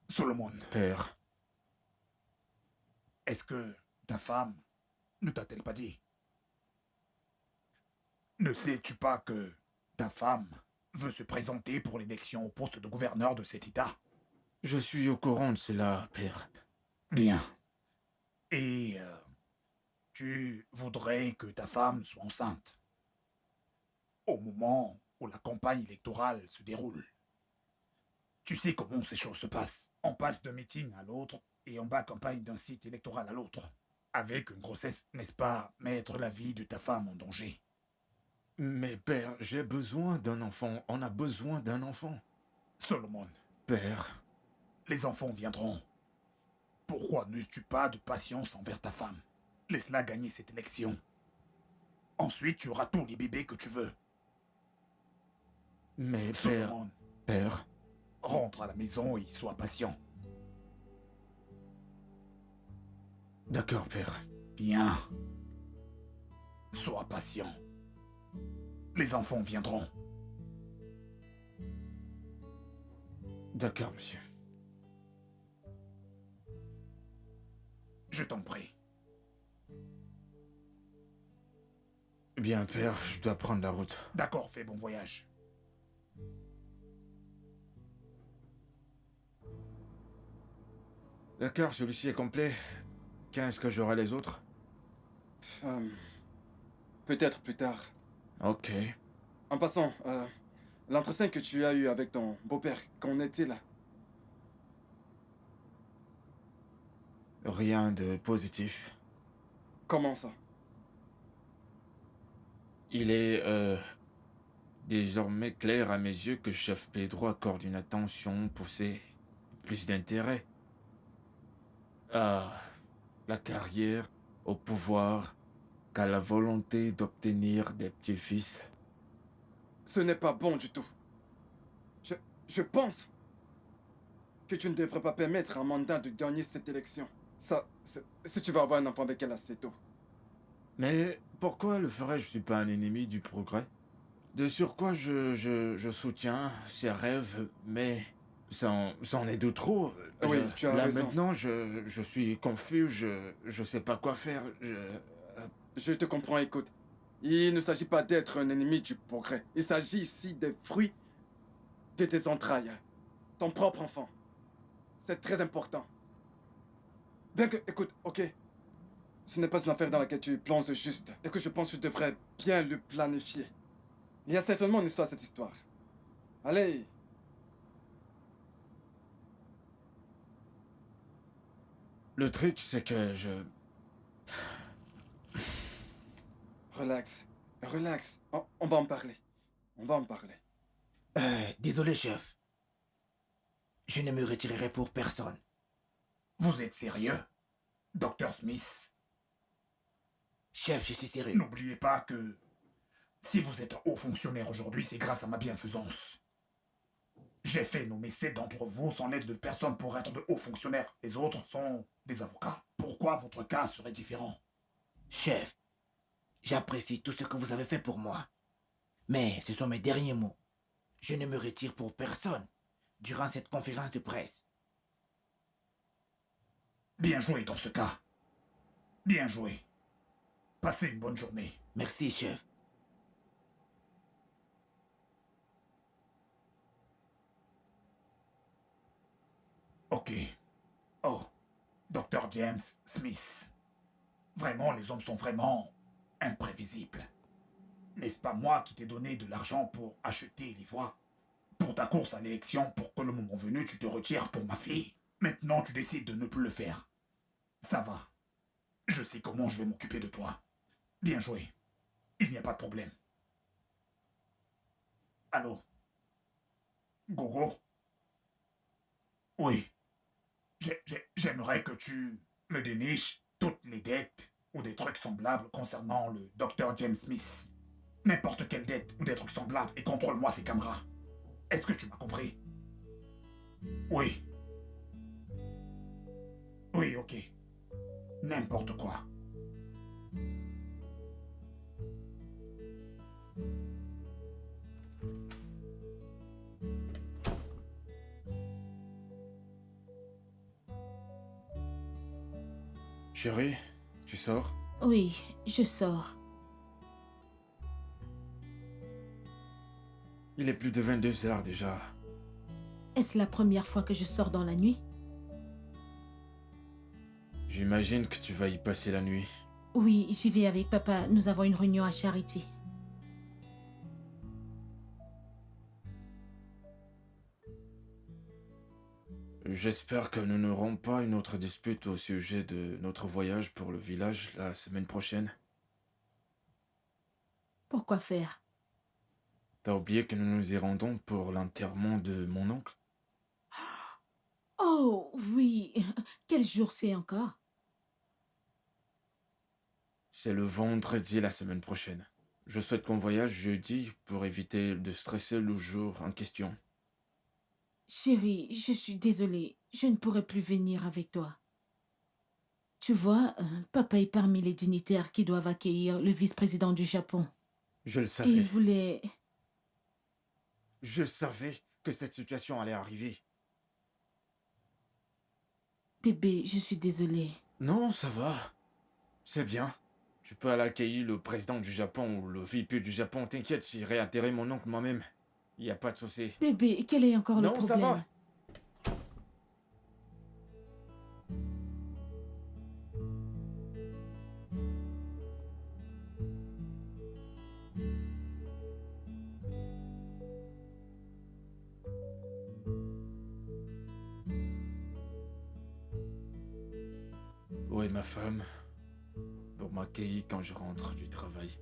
Solomon, Père, est-ce que ta femme ne t'a-t-elle pas dit? Ne sais-tu pas que ta femme veut se présenter pour l'élection au poste de gouverneur de cet État? je suis au courant de cela, père. Bien. Et tu voudrais que ta femme soit enceinte au moment où la campagne électorale se déroule. Tu sais comment ces choses se passent. On passe d'un meeting à l'autre et on bat campagne d'un site électoral à l'autre. Avec une grossesse, n'est-ce pas, mettre la vie de ta femme en danger? Mais père, j'ai besoin d'un enfant. On a besoin d'un enfant. Solomon, Père, les enfants viendront. Pourquoi n'as-tu pas de patience envers ta femme? Laisse-la gagner cette élection. Ensuite, tu auras tous les bébés que tu veux. mais père, Solomon, père, rentre à la maison et sois patient. d'accord, père. Bien. Sois patient. Les enfants viendront. D'accord, monsieur. Je t'en prie. Bien, père, je dois prendre la route. D'accord, fais bon voyage. D'accord, celui-ci est complet. Quand est-ce que j'aurai les autres? Peut-être plus tard. Ok. En passant, l'entretien que tu as eu avec ton beau-père quand on était là. Rien de positif. Comment ça? Il est désormais clair à mes yeux que chef Pedro accorde une attention poussée, plus d'intérêt à la carrière, au pouvoir, qu'à la volonté d'obtenir des petits-fils. Ce n'est pas bon du tout. Je, je pense que tu ne devrais pas permettre à Amanda de gagner cette élection. Ça, si tu vas avoir un enfant avec elle assez tôt. Mais pourquoi le ferais-je? Je suis pas un ennemi du progrès. De surcroît, je soutiens ses rêves, mais c'en est de trop. Oui, tu as là raison. maintenant, je suis confus, je sais pas quoi faire. Je te comprends, écoute. Il ne s'agit pas d'être un ennemi du progrès. Il s'agit ici des fruits de tes entrailles. Ton propre enfant. C'est très important. Bien que, écoute, ok. Ce n'est pas une affaire dans laquelle tu plonges juste. Et que je pense que je devrais bien le planifier. Il y a certainement une histoire à cette histoire. Allez. Le truc, c'est que Relax. Relax. On va en parler. On va en parler. Désolé, chef. Je ne me retirerai pour personne. Vous êtes sérieux, Dr. Smith? Chef, je suis sérieux. N'oubliez pas que si vous êtes haut fonctionnaire aujourd'hui, c'est grâce à ma bienfaisance. J'ai fait nommer 7 d'entre vous sans l'aide de personne pour être de hauts fonctionnaires. Les autres sont des avocats. Pourquoi votre cas serait différent? Chef, j'apprécie tout ce que vous avez fait pour moi. Mais ce sont mes derniers mots. Je ne me retire pour personne durant cette conférence de presse. Bien joué dans ce cas. Bien joué. Passez une bonne journée. Merci, chef. Ok. Oh, Dr. James Smith. Vraiment, les hommes sont vraiment imprévisibles. N'est-ce pas moi qui t'ai donné de l'argent pour acheter les voix pour ta course à l'élection pour que le moment venu tu te retires pour ma fille? Maintenant tu décides de ne plus le faire. Ça va. Je sais comment je vais m'occuper de toi. Bien joué. Il n'y a pas de problème. Allô? Gogo? Oui. J'aimerais que tu me déniches toutes les dettes ou des trucs semblables concernant le Dr. James Smith. N'importe quelle dette ou des trucs semblables et contrôle-moi ces caméras. Est-ce que tu m'as compris? Oui. Oui, ok. N'importe quoi. Chérie, tu sors? Oui, je sors. Il est plus de 22 heures déjà. Est-ce la première fois que je sors dans la nuit? J'imagine que tu vas y passer la nuit. Oui, j'y vais avec papa. Nous avons une réunion à Charity. J'espère que nous n'aurons pas une autre dispute au sujet de notre voyage pour le village la semaine prochaine. Pourquoi faire? T'as oublié que nous nous y rendons pour l'enterrement de mon oncle? Oh, oui. Quel jour c'est encore? C'est le vendredi la semaine prochaine. Je souhaite qu'on voyage jeudi pour éviter de stresser le jour en question. Chérie, je suis désolée. Je ne pourrai plus venir avec toi. Tu vois, papa est parmi les dignitaires qui doivent accueillir le vice-président du Japon. Je le Et savais. il voulait... Je savais que cette situation allait arriver. Bébé, je suis désolée. Non, ça va. C'est bien. Tu peux aller accueillir le président du Japon ou le VP du Japon. T'inquiète, j'irai atterrir mon oncle moi-même. Il n'y a pas de souci. Bébé, quel est encore le Non, ça problème? va. et ma femme pour m'accueillir quand je rentre du travail.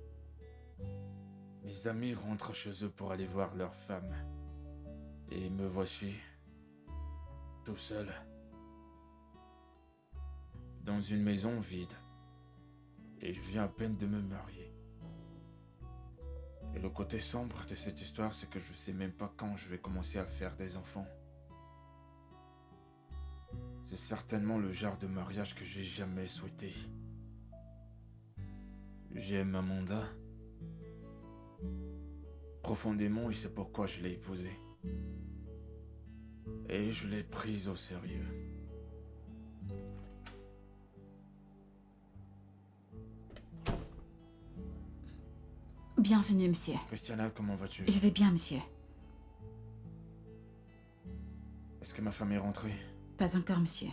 Mes amis rentrent chez eux pour aller voir leur femme. Et me voici, tout seul, dans une maison vide. Et je viens à peine de me marier. Et le côté sombre de cette histoire, c'est que je sais même pas quand je vais commencer à faire des enfants. C'est certainement le genre de mariage que j'ai jamais souhaité. J'aime Amanda. Profondément, et c'est pourquoi je l'ai épousée. Et je l'ai prise au sérieux. Bienvenue, monsieur. Christiana, comment vas-tu? Je vais bien, monsieur. Est-ce que ma femme est rentrée? Pas encore, monsieur.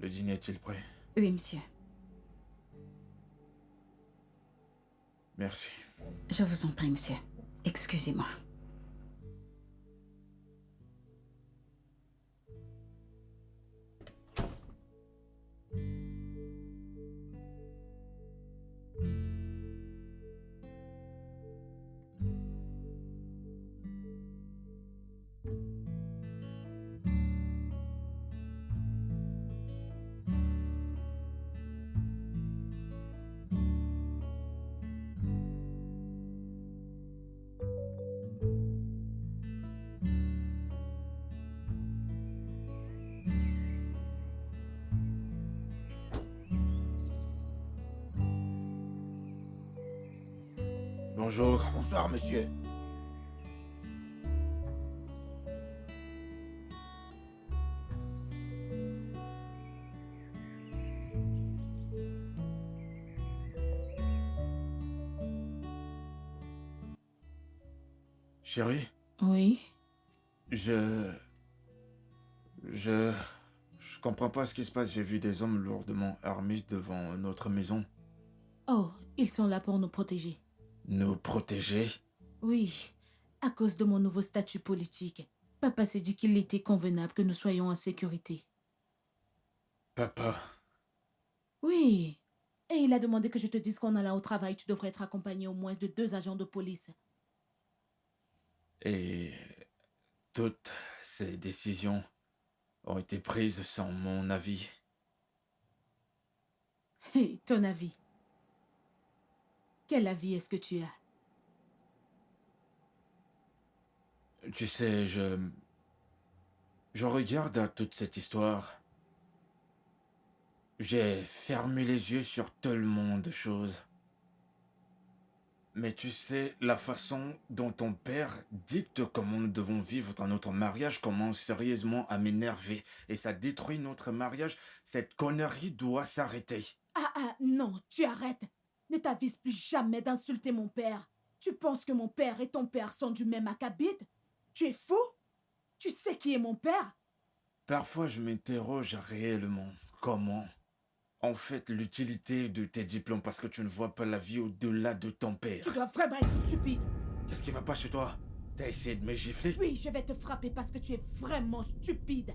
Le dîner est-il prêt? Oui, monsieur. Merci. Je vous en prie, monsieur. Excusez-moi. Bonjour. Bonsoir, monsieur. Chérie, Oui. je comprends pas ce qui se passe. J'ai vu des hommes lourdement armés devant notre maison. Oh, ils sont là pour nous protéger. Nous protéger? Oui, à cause de mon nouveau statut politique. Papa s'est dit qu'il était convenable que nous soyons en sécurité. Papa, Oui. Et il a demandé que je te dise qu'en allant au travail, tu devrais être accompagné au moins de 2 agents de police. et toutes ces décisions ont été prises sans mon avis. Hé, ton avis. Quel avis est-ce que tu as? Tu sais, je regarde à toute cette histoire. J'ai fermé les yeux sur tellement de choses. Mais tu sais, la façon dont ton père dicte comment nous devons vivre dans notre mariage commence sérieusement à m'énerver. Et ça détruit notre mariage. Cette connerie doit s'arrêter. Ah, non, tu arrêtes. Ne t'avise plus jamais d'insulter mon père. Tu penses que mon père et ton père sont du même acabit? Tu es fou? Tu sais qui est mon père? Parfois, je m'interroge réellement. Comment? En fait, l'utilité de tes diplômes parce que tu ne vois pas la vie au-delà de ton père. Tu dois vraiment être stupide. Qu'est-ce qui va pas chez toi? T'as essayé de me gifler? Oui, je vais te frapper parce que tu es vraiment stupide.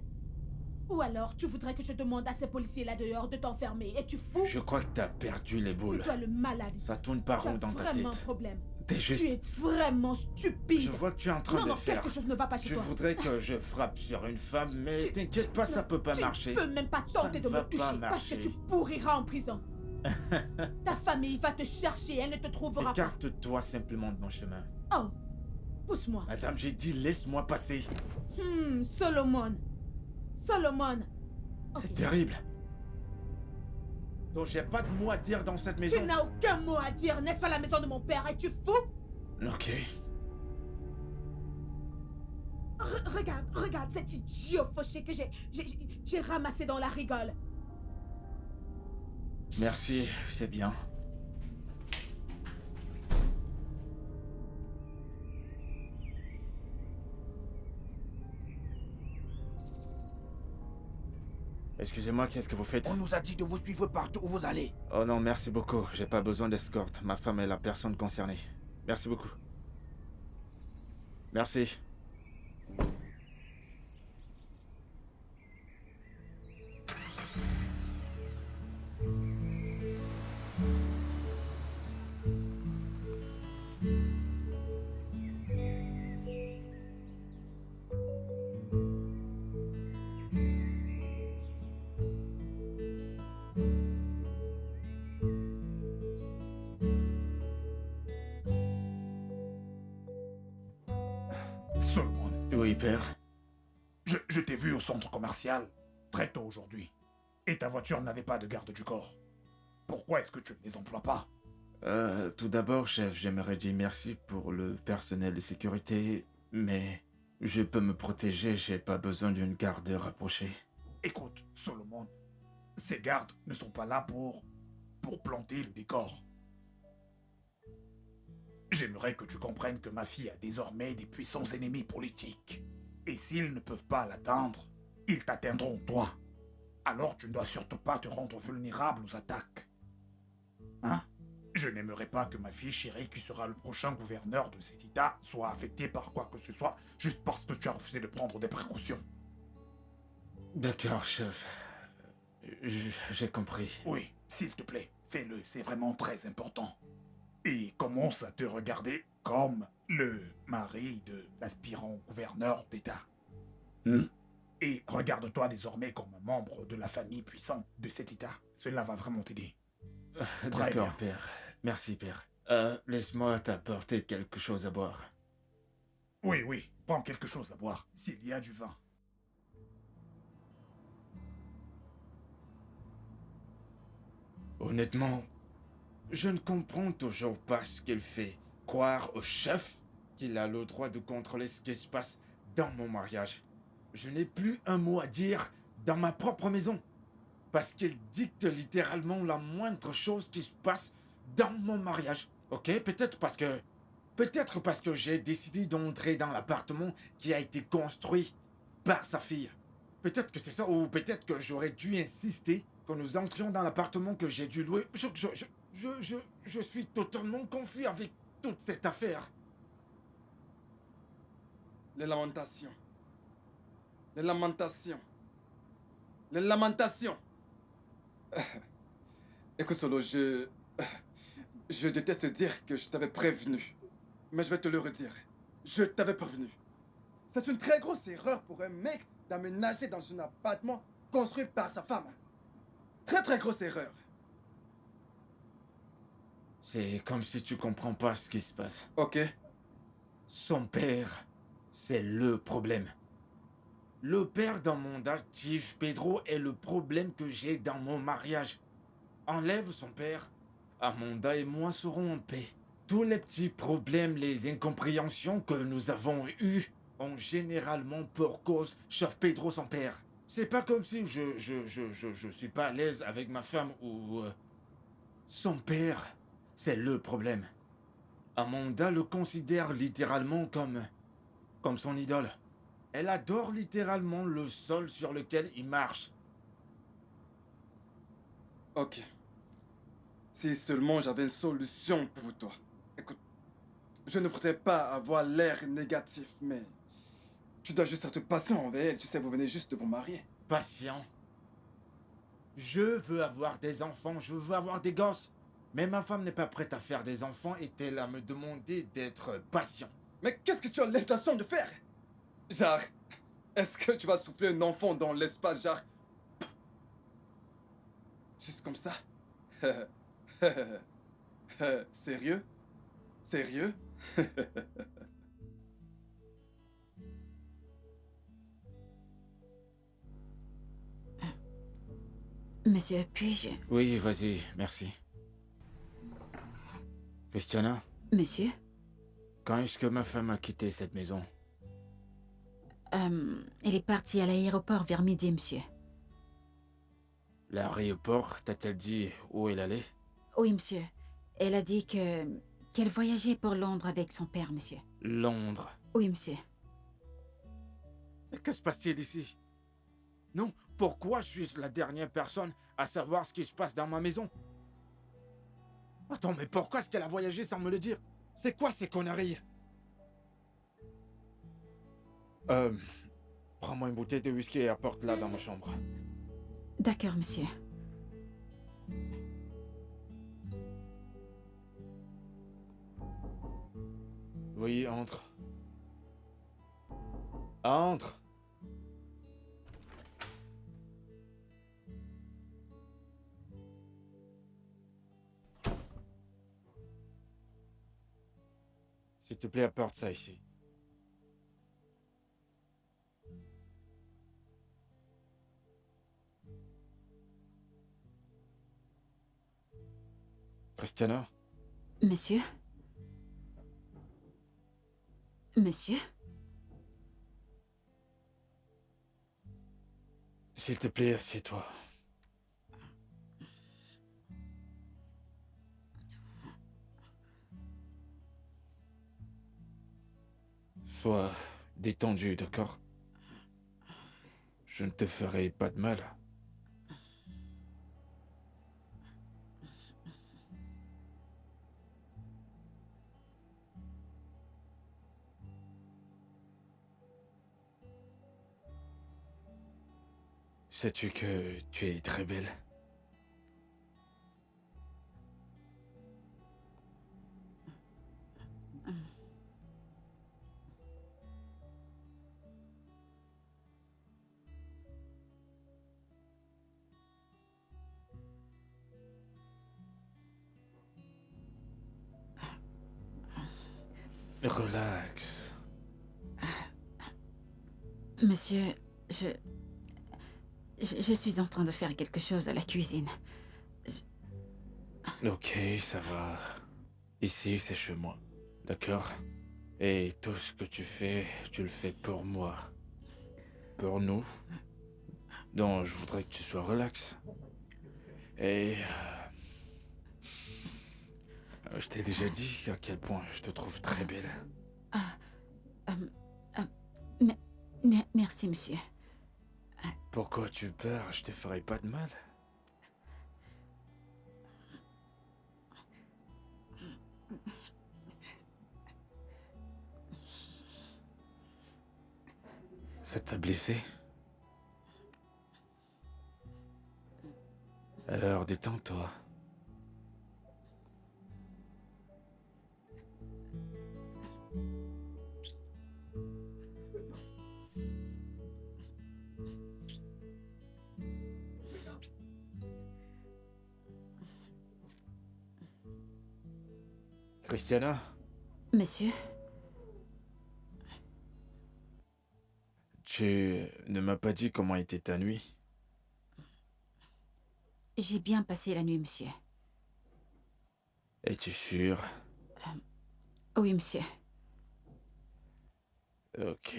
Ou alors, tu voudrais que je demande à ces policiers là dehors de t'enfermer. Es-tu fou? Je crois que t'as perdu les boules. C'est toi le malade. Ça tourne pas Tu as rond dans ta vraiment un tête. problème. T'es juste... Tu es vraiment stupide. Je vois que tu es en train Non, de non, faire... quelque chose ne va pas chez Tu toi. voudrais que je frappe sur une femme, mais t'inquiète pas, ça peut pas marcher. Tu peux même pas Ça tenter ne de va me toucher pas parce que marcher. tu pourriras en prison. Ta famille va te chercher, elle ne te trouvera pas. Écarte-toi simplement de mon chemin. Oh, pousse-moi. Madame, j'ai dit laisse-moi passer. Solomon. Solomon. C'est Ok. terrible. Donc j'ai pas de mots à dire dans cette maison. Tu n'as aucun mot à dire, n'est-ce pas la maison de mon père? Es-tu fou? Ok. Regarde cet idiot fauché que j'ai ramassé dans la rigole. Merci, c'est bien. Excusez-moi, qu'est-ce que vous faites? On nous a dit de vous suivre partout où vous allez. Oh non, merci beaucoup. J'ai pas besoin d'escorte. Ma femme est la personne concernée. Merci beaucoup. Merci. Oui, père. Je t'ai vu au centre commercial très tôt aujourd'hui. Et ta voiture n'avait pas de garde du corps. Pourquoi est-ce que tu ne les emploies pas? Tout d'abord, chef, j'aimerais dire merci pour le personnel de sécurité, mais je peux me protéger, j'ai pas besoin d'une garde rapprochée. Écoute, Solomon, ces gardes ne sont pas là pour planter le décor. J'aimerais que tu comprennes que ma fille a désormais des puissants ennemis politiques. Et s'ils ne peuvent pas l'atteindre, ils t'atteindront toi. Alors tu ne dois surtout pas te rendre vulnérable aux attaques. Hein? Je n'aimerais pas que ma fille chérie, qui sera le prochain gouverneur de cet État, soit affectée par quoi que ce soit, juste parce que tu as refusé de prendre des précautions. D'accord, chef. J'ai compris. Oui, s'il te plaît, fais-le, c'est vraiment très important. Et commence à te regarder comme le mari de l'aspirant gouverneur d'État. Et regarde-toi désormais comme un membre de la famille puissante de cet État. Cela va vraiment t'aider. D'accord, bien. père. Merci, père. Laisse-moi t'apporter quelque chose à boire. Oui, oui, prends quelque chose à boire, s'il y a du vin. Honnêtement, je ne comprends toujours pas ce qu'il fait. Croire au chef qu'il a le droit de contrôler ce qui se passe dans mon mariage. Je n'ai plus un mot à dire dans ma propre maison. Parce qu'il dicte littéralement la moindre chose qui se passe dans mon mariage. Ok, peut-être parce que j'ai décidé d'entrer dans l'appartement qui a été construit par sa fille. Peut-être que c'est ça, ou peut-être que j'aurais dû insister que nous entrions dans l'appartement que j'ai dû louer. Je suis totalement confus avec toute cette affaire. Les lamentations. Les lamentations. Les lamentations. Écoute, Solo, je déteste dire que je t'avais prévenu. Mais je vais te le redire. Je t'avais prévenu. C'est une très grosse erreur pour un mec d'aménager dans un appartement construit par sa femme. Très très grosse erreur. C'est comme si tu comprends pas ce qui se passe. Ok. Son père, c'est le problème. Le père d'Amanda, tige Pedro, est le problème que j'ai dans mon mariage. Enlève son père, Amanda et moi serons en paix. Tous les petits problèmes, les incompréhensions que nous avons eus ont généralement pour cause chef Pedro son père. C'est pas comme si je suis pas à l'aise avec ma femme ou... Son père, c'est le problème. Amanda le considère littéralement comme son idole. Elle adore littéralement le sol sur lequel il marche. Ok. Si seulement j'avais une solution pour toi. Écoute, je ne voudrais pas avoir l'air négatif, mais tu dois juste être patient envers elle. Tu sais, vous venez juste de vous marier. Patient. Je veux avoir des enfants, je veux avoir des gosses. Mais ma femme n'est pas prête à faire des enfants et elle à me demander d'être patient. Mais qu'est-ce que tu as l'intention de faire? Genre, est-ce que tu vas souffler un enfant dans l'espace, genre... Juste comme ça? Sérieux? Sérieux? Monsieur, puis-je... Oui, vas-y, merci. Christiana, Monsieur, quand est-ce que ma femme a quitté cette maison? elle est partie à l'aéroport vers midi, monsieur. L'aéroport, t'a-t-elle dit où elle allait? Oui, monsieur. Elle a dit qu'elle voyageait pour Londres avec son père, monsieur. Londres. Oui, monsieur. Mais que se passe-t-il ici? Non, pourquoi suis-je la dernière personne à savoir ce qui se passe dans ma maison? Attends, mais pourquoi est-ce qu'elle a voyagé sans me le dire? C'est quoi ces conneries? Prends-moi une bouteille de whisky et apporte-la dans ma chambre. D'accord, monsieur. Oui, entre. Entre. S'il te plaît, apporte ça ici. Christiana? Monsieur? Monsieur? S'il te plaît, assieds-toi. Sois détendu, d'accord? Je ne te ferai pas de mal. Sais-tu que tu es très belle? Relax. Monsieur, je suis en train de faire quelque chose à la cuisine. Ok, ça va. Ici, c'est chez moi. D'accord? Et tout ce que tu le fais pour moi. Pour nous. Donc, je voudrais que tu sois relax. Et... je t'ai déjà dit à quel point je te trouve très belle. Merci, monsieur. Pourquoi tu pars? Je te ferai pas de mal. Ça t'a blessé? Alors, détends-toi. Christiana, Monsieur? tu ne m'as pas dit comment était ta nuit. J'ai bien passé la nuit, monsieur. Es-tu sûr? Oui, monsieur. Ok.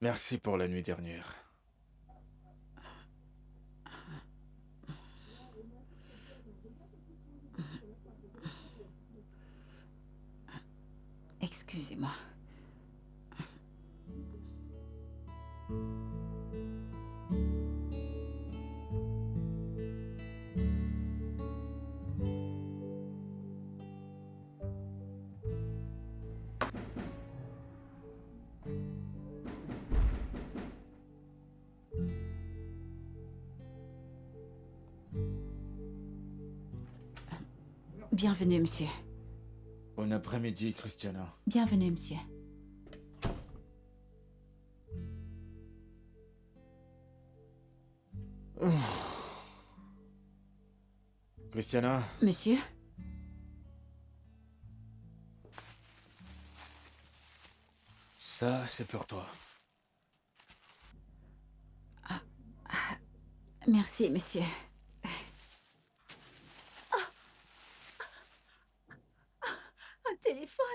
Merci pour la nuit dernière. Excusez-moi. Bienvenue, monsieur. Bon après-midi, Christiana. Bienvenue, monsieur. Christiana, Monsieur? ça, c'est pour toi. Merci, monsieur. Un téléphone.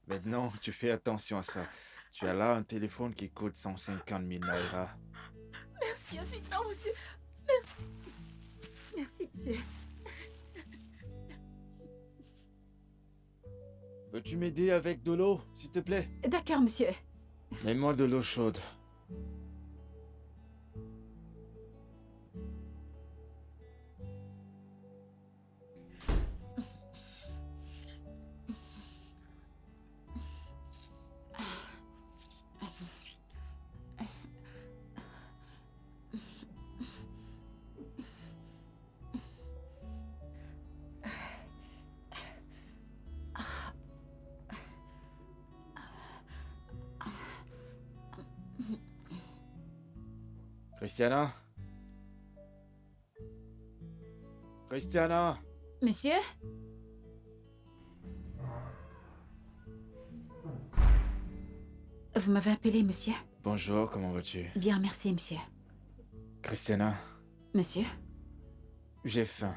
Maintenant, tu fais attention à ça. Tu as là un téléphone qui coûte 150 000 naira. Merci infiniment, monsieur. Merci. Merci, monsieur. Peux-tu m'aider avec de l'eau, s'il te plaît? D'accord, monsieur. Mets-moi de l'eau chaude. Christiana? Christiana? Monsieur? Vous m'avez appelé, monsieur? Bonjour, comment vas-tu? Bien, merci, monsieur. Christiana, Monsieur? J'ai faim.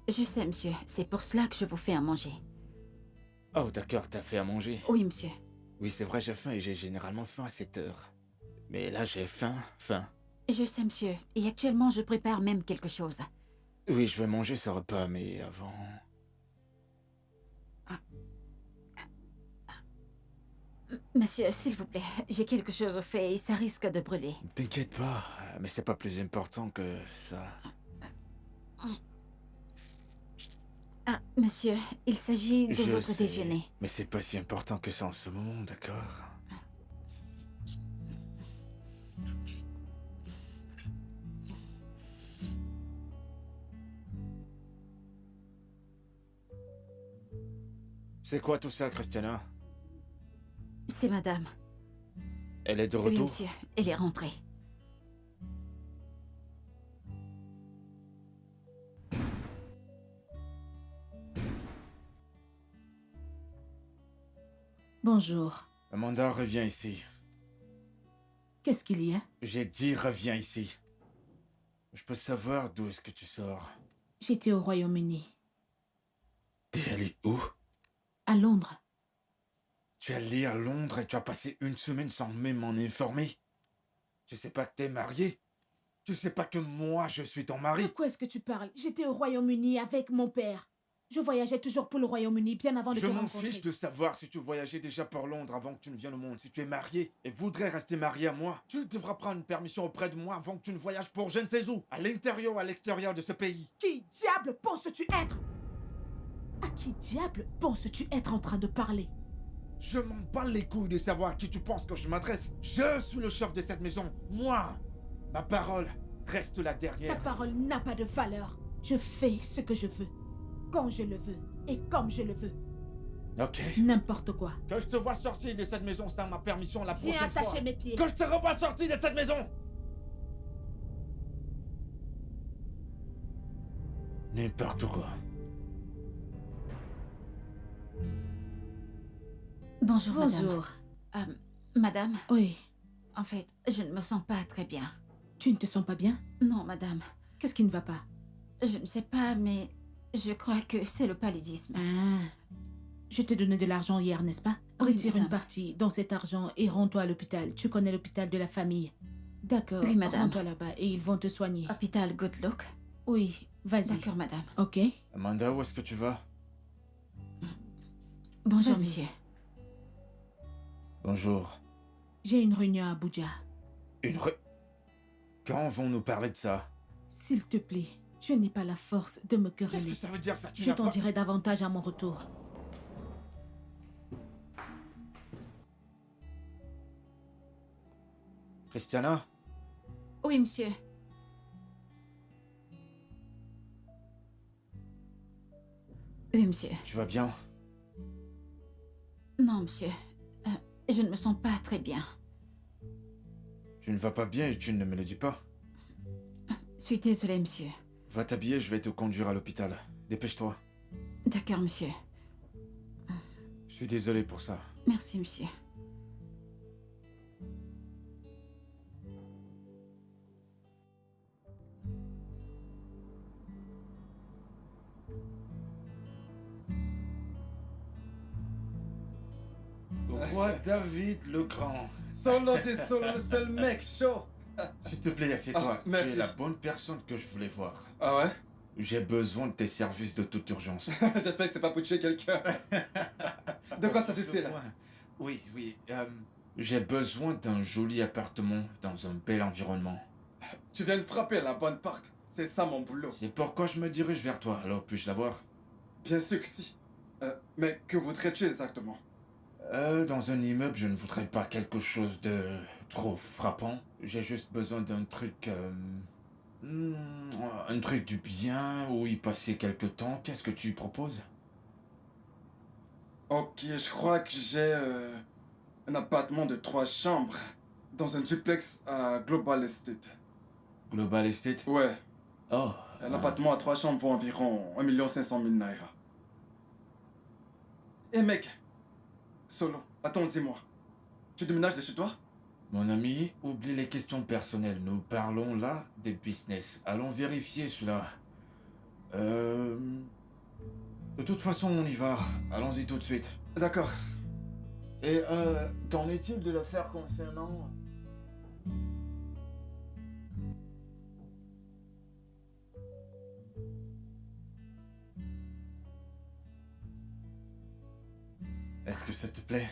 Je sais, monsieur. C'est pour cela que je vous fais à manger. Oh, d'accord, t'as fait à manger. Oui, monsieur. Oui, c'est vrai, j'ai faim et j'ai généralement faim à cette heure. Mais là, j'ai faim. Je sais, monsieur. Et actuellement, je prépare même quelque chose. Oui, je vais manger ce repas, mais avant... Monsieur, s'il vous plaît, j'ai quelque chose au fait et ça risque de brûler. T'inquiète pas, mais c'est pas plus important que ça. Ah, monsieur, il s'agit de Je votre sais, déjeuner. mais c'est pas si important que ça en ce moment, d'accord? C'est quoi tout ça, Christiana? C'est madame. Elle est de Oui, retour? monsieur, elle est rentrée. Bonjour. Amanda, reviens ici. Qu'est-ce qu'il y a? J'ai dit reviens ici. Je peux savoir d'où est-ce que tu sors? J'étais au Royaume-Uni. T'es allé où? À Londres. Tu es allé à Londres et tu as passé une semaine sans même m'en informer? Tu sais pas que t'es marié? Tu sais pas que moi je suis ton De mari? quoi est-ce que tu parles? J'étais au Royaume-Uni avec mon père. Je voyageais toujours pour le Royaume-Uni bien avant de Je te m'en rencontrer. fiche de savoir si tu voyageais déjà pour Londres avant que tu ne viennes au monde. Si tu es marié et voudrais rester marié à moi, tu devras prendre une permission auprès de moi avant que tu ne voyages pour je ne sais où, à l'intérieur ou à l'extérieur de ce pays. Qui diable penses-tu être? À qui diable penses-tu être en train de parler? Je m'en bats les couilles de savoir à qui tu penses que je m'adresse. Je suis le chef de cette maison. Moi, ma parole reste la Ta dernière. parole n'a pas de valeur. Je fais ce que je veux, quand je le veux et comme je le veux. Ok. N'importe quoi. Que je te vois sortir de cette maison sans ma permission la Viens prochaine fois. attacher mes pieds. Que je te revois sortir de cette maison. N'importe quoi. Bonjour, Bonjour. madame. Madame, Oui. en fait, je ne me sens pas très bien. Tu ne te sens pas bien? Non, madame. Qu'est-ce qui ne va pas? Je ne sais pas, mais je crois que c'est le paludisme. Ah. Je t'ai donné de l'argent hier, n'est-ce pas? Oui, Retire une madame. partie dans cet argent et rends-toi à l'hôpital. Tu connais l'hôpital de la famille. D'accord. Oui, madame. Rends-toi là-bas et ils vont te soigner. Hôpital Good Luck. Oui, vas-y. D'accord, madame. Ok? Amanda, où est-ce que tu vas? Bonjour, Vas-y. monsieur. Bonjour. J'ai une réunion à Abuja. Quand vont-nous parler de ça? S'il te plaît, je n'ai pas la force de me Qu'est-ce quereller. que ça veut dire ça? Tu Je n'as t'en pas... dirai davantage à mon retour. Christiana? Oui, monsieur. Oui, monsieur. Tu vas bien? Non, monsieur. Je ne me sens pas très bien. Tu ne vas pas bien et tu ne me le dis pas? Je suis désolée, monsieur. Va t'habiller, je vais te conduire à l'hôpital. Dépêche-toi. D'accord, monsieur. Je suis désolé pour ça. Merci, monsieur. Roi David le Grand. Solo t'es solo, le seul mec chaud. S'il te plaît, assieds-toi. Ah, Tu merci. es la bonne personne que je voulais voir. Ah ouais? J'ai besoin de tes services de toute urgence. J'espère que c'est pas pour tuer quelqu'un. De quoi s'agit-il? Oui, oui. J'ai besoin d'un joli appartement dans un bel environnement. Tu viens de frapper à la bonne porte. C'est ça mon boulot. C'est pourquoi je me dirige vers toi. Alors puis-je la voir? Bien sûr que si. Mais que voudrais-tu exactement? Dans un immeuble, je ne voudrais pas quelque chose de trop frappant. J'ai juste besoin d'un truc... un truc du bien, où y passer quelque temps. Qu'est-ce que tu proposes? Ok, je crois que j'ai un appartement de 3 chambres dans un duplex à Global Estate. Global Estate? Ouais, Oh. un appartement à 3 chambres vaut environ 1 500 000 naira. Eh mec, Solo, attends, dis-moi. Tu déménages de chez toi? Mon ami, oublie les questions personnelles. Nous parlons là des business. Allons vérifier cela. De toute façon, on y va. Allons-y tout de suite. D'accord. Et qu'en est-il de l'affaire concernant... Est-ce que ça te plaît?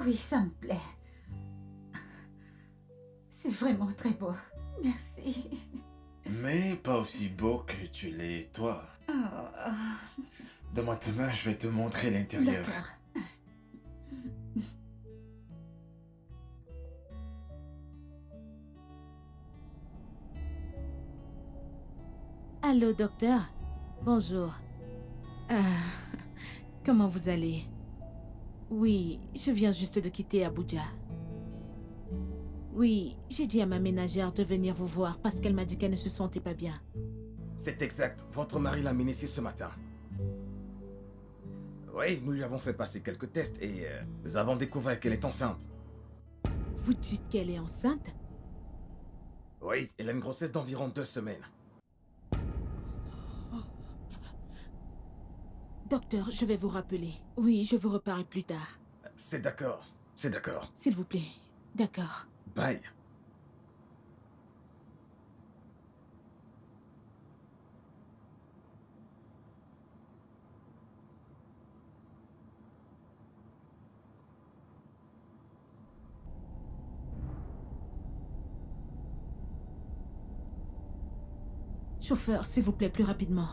Oui, ça me plaît. C'est vraiment très beau. Merci. Mais pas aussi beau que tu l'es, toi. Oh, Donne-moi ta main, je vais te montrer l'intérieur. d'accord. Allô, docteur. Bonjour. Ah, comment vous allez? Oui, je viens juste de quitter Abuja. Oui, j'ai dit à ma ménagère de venir vous voir parce qu'elle m'a dit qu'elle ne se sentait pas bien. C'est exact. Votre mari l'a amenée ici ce matin. Oui, nous lui avons fait passer quelques tests et nous avons découvert qu'elle est enceinte. Vous dites qu'elle est enceinte? Oui, elle a une grossesse d'environ 2 semaines. Docteur, je vais vous rappeler. Oui, je vous reparlerai plus tard. C'est d'accord. C'est d'accord. S'il vous plaît. D'accord. Bye. Chauffeur, s'il vous plaît, plus rapidement.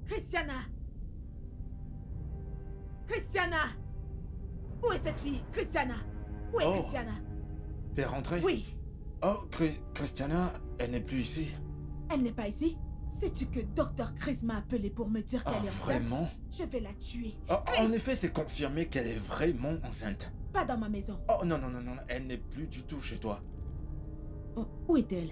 Christiana! Christiana! Où est cette fille? Christiana! Où est Oh. Christiana? T'es rentrée? Oui, Oh, Christiana, elle n'est plus ici. elle n'est pas ici. Sais-tu que Dr. Chris m'a appelé pour me dire Ah, qu'elle est enceinte? vraiment? Je vais la tuer. Oh, Chris! en effet, c'est confirmé qu'elle est vraiment enceinte. Pas dans ma maison. Oh, non, non, non, non, elle n'est plus du tout chez toi. Oh, où est-elle?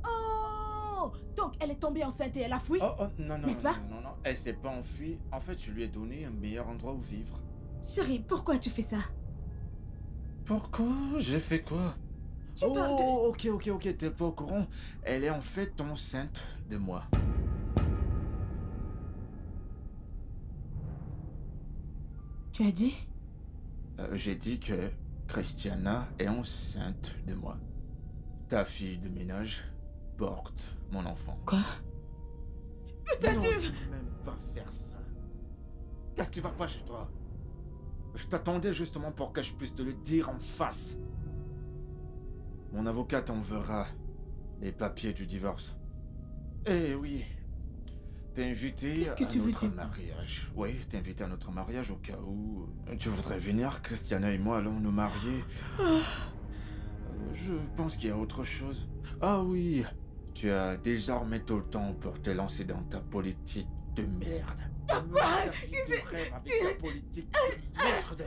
Oh! Donc elle est tombée enceinte et elle a fui? Oh, oh, non, non, N'est-ce non, pas? non, non, non, elle s'est pas enfuie. En fait, je lui ai donné un meilleur endroit où vivre. Chérie, pourquoi tu fais ça? Pourquoi? J'ai fait quoi? Tu parles de... Oh, ok, t'es pas au courant. Elle est en fait enceinte de moi. Tu as dit? J'ai dit que Christiana est enceinte de moi. Ta fille de ménage porte mon enfant. Quoi? Putain, Non, tu... je vais même pas faire ça. Qu'est-ce qui va pas chez toi? Je t'attendais justement pour que je puisse te le dire en face. Mon avocat t'enverra les papiers du divorce. Eh oui, t'es invité Qu'est-ce que à tu veux notre dire? mariage. Oui, t'es invité à notre mariage au cas où tu voudrais venir. Christiana et moi allons nous marier. Je pense qu'il y a autre chose. Ah oui, tu as désormais tout le temps pour te lancer dans ta politique de merde. Quoi? Tu rêves avec ta politique de merde.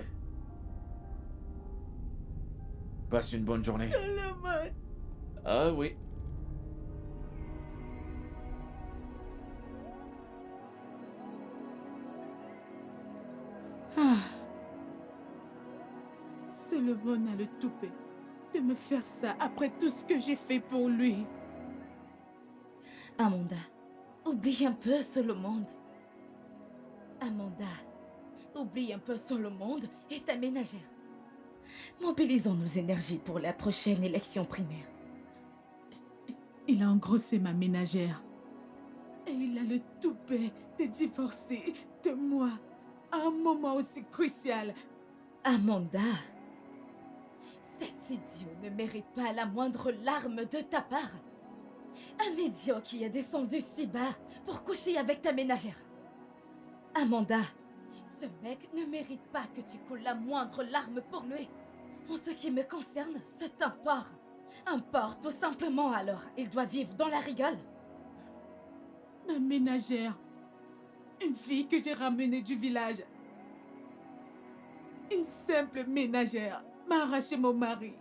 Passe une bonne journée. Solomon! Ah oui. Ah, Solomon a le toupet de me faire ça après tout ce que j'ai fait pour lui. Amanda, oublie un peu sur le monde. Amanda, oublie un peu sur le monde et ta ménagère. Mobilisons nos énergies pour la prochaine élection primaire. il a engrossé ma ménagère. Et il a le toupet de divorcer de moi à un moment aussi crucial. Amanda, cet idiot ne mérite pas la moindre larme de ta part. Un idiot qui est descendu si bas pour coucher avec ta ménagère. Amanda, ce mec ne mérite pas que tu coules la moindre larme pour lui. En ce qui me concerne, c'est un porc. Un porc, tout simplement, alors. Il doit vivre dans la rigole. Ma ménagère. Une fille que j'ai ramenée du village. Une simple ménagère m'a arraché mon mari.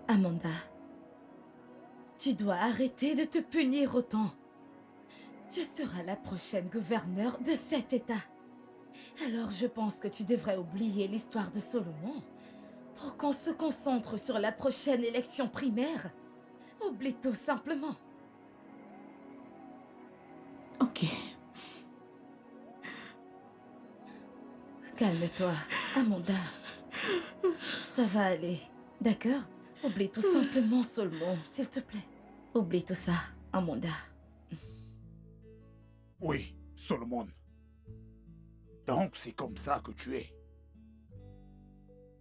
Amanda, tu dois arrêter de te punir autant. Tu seras la prochaine gouverneure de cet État. Alors je pense que tu devrais oublier l'histoire de Solomon pour qu'on se concentre sur la prochaine élection primaire. Oublie tout simplement. Ok. Calme-toi, Amanda. Ça va aller, d'accord? Oublie tout simplement Solomon, s'il te plaît. Oublie tout ça, Amanda. Oui, Solomon. Donc c'est comme ça que tu es.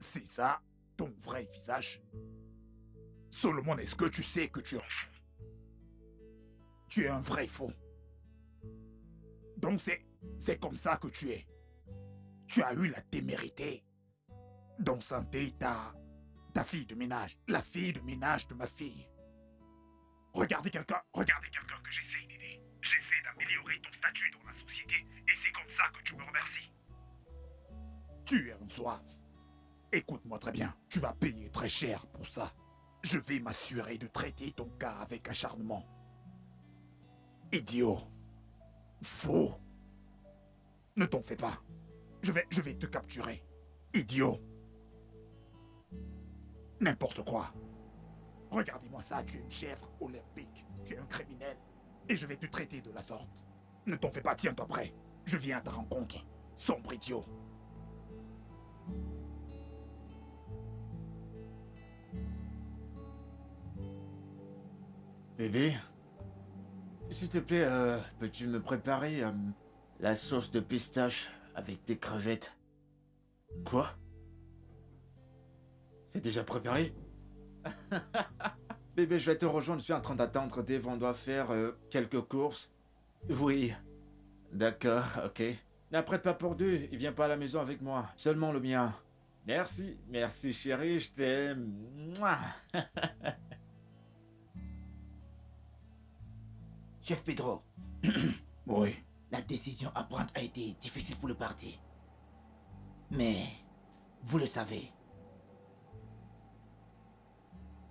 C'est ça, ton vrai visage. Solomon, est-ce que tu sais que tu es un fou? Tu es un vrai faux. Donc c'est comme ça que tu es. Tu as eu la témérité d'enceinte ta fille de ménage, la fille de ménage de ma fille. Regardez quelqu'un que j'essaye d'aider. J'essaie d'améliorer ton statut dans la société et c'est comme ça que tu me remercies. Tu es un zouave. Écoute-moi très bien, tu vas payer très cher pour ça. Je vais m'assurer de traiter ton cas avec acharnement. Idiot. Faux. Ne t'en fais pas. Je vais te capturer. Idiot. N'importe quoi. Regardez-moi ça, tu es une chèvre olympique. Tu es un criminel. Et je vais te traiter de la sorte. Ne t'en fais pas, tiens-toi prêt. Je viens à ta rencontre. Sombre idiot. Bébé, s'il te plaît, peux-tu me préparer la sauce de pistache avec des crevettes? Quoi? C'est déjà préparé? Bébé, je vais te rejoindre, je suis en train d'attendre Dave, on doit faire quelques courses. Oui. D'accord, ok. N'apprête pas pour deux, il vient pas à la maison avec moi, seulement le mien. Merci, merci chérie, je t'aime. Mouah. Chef Pedro, Oui. la décision à prendre a été difficile pour le parti. Mais, vous le savez,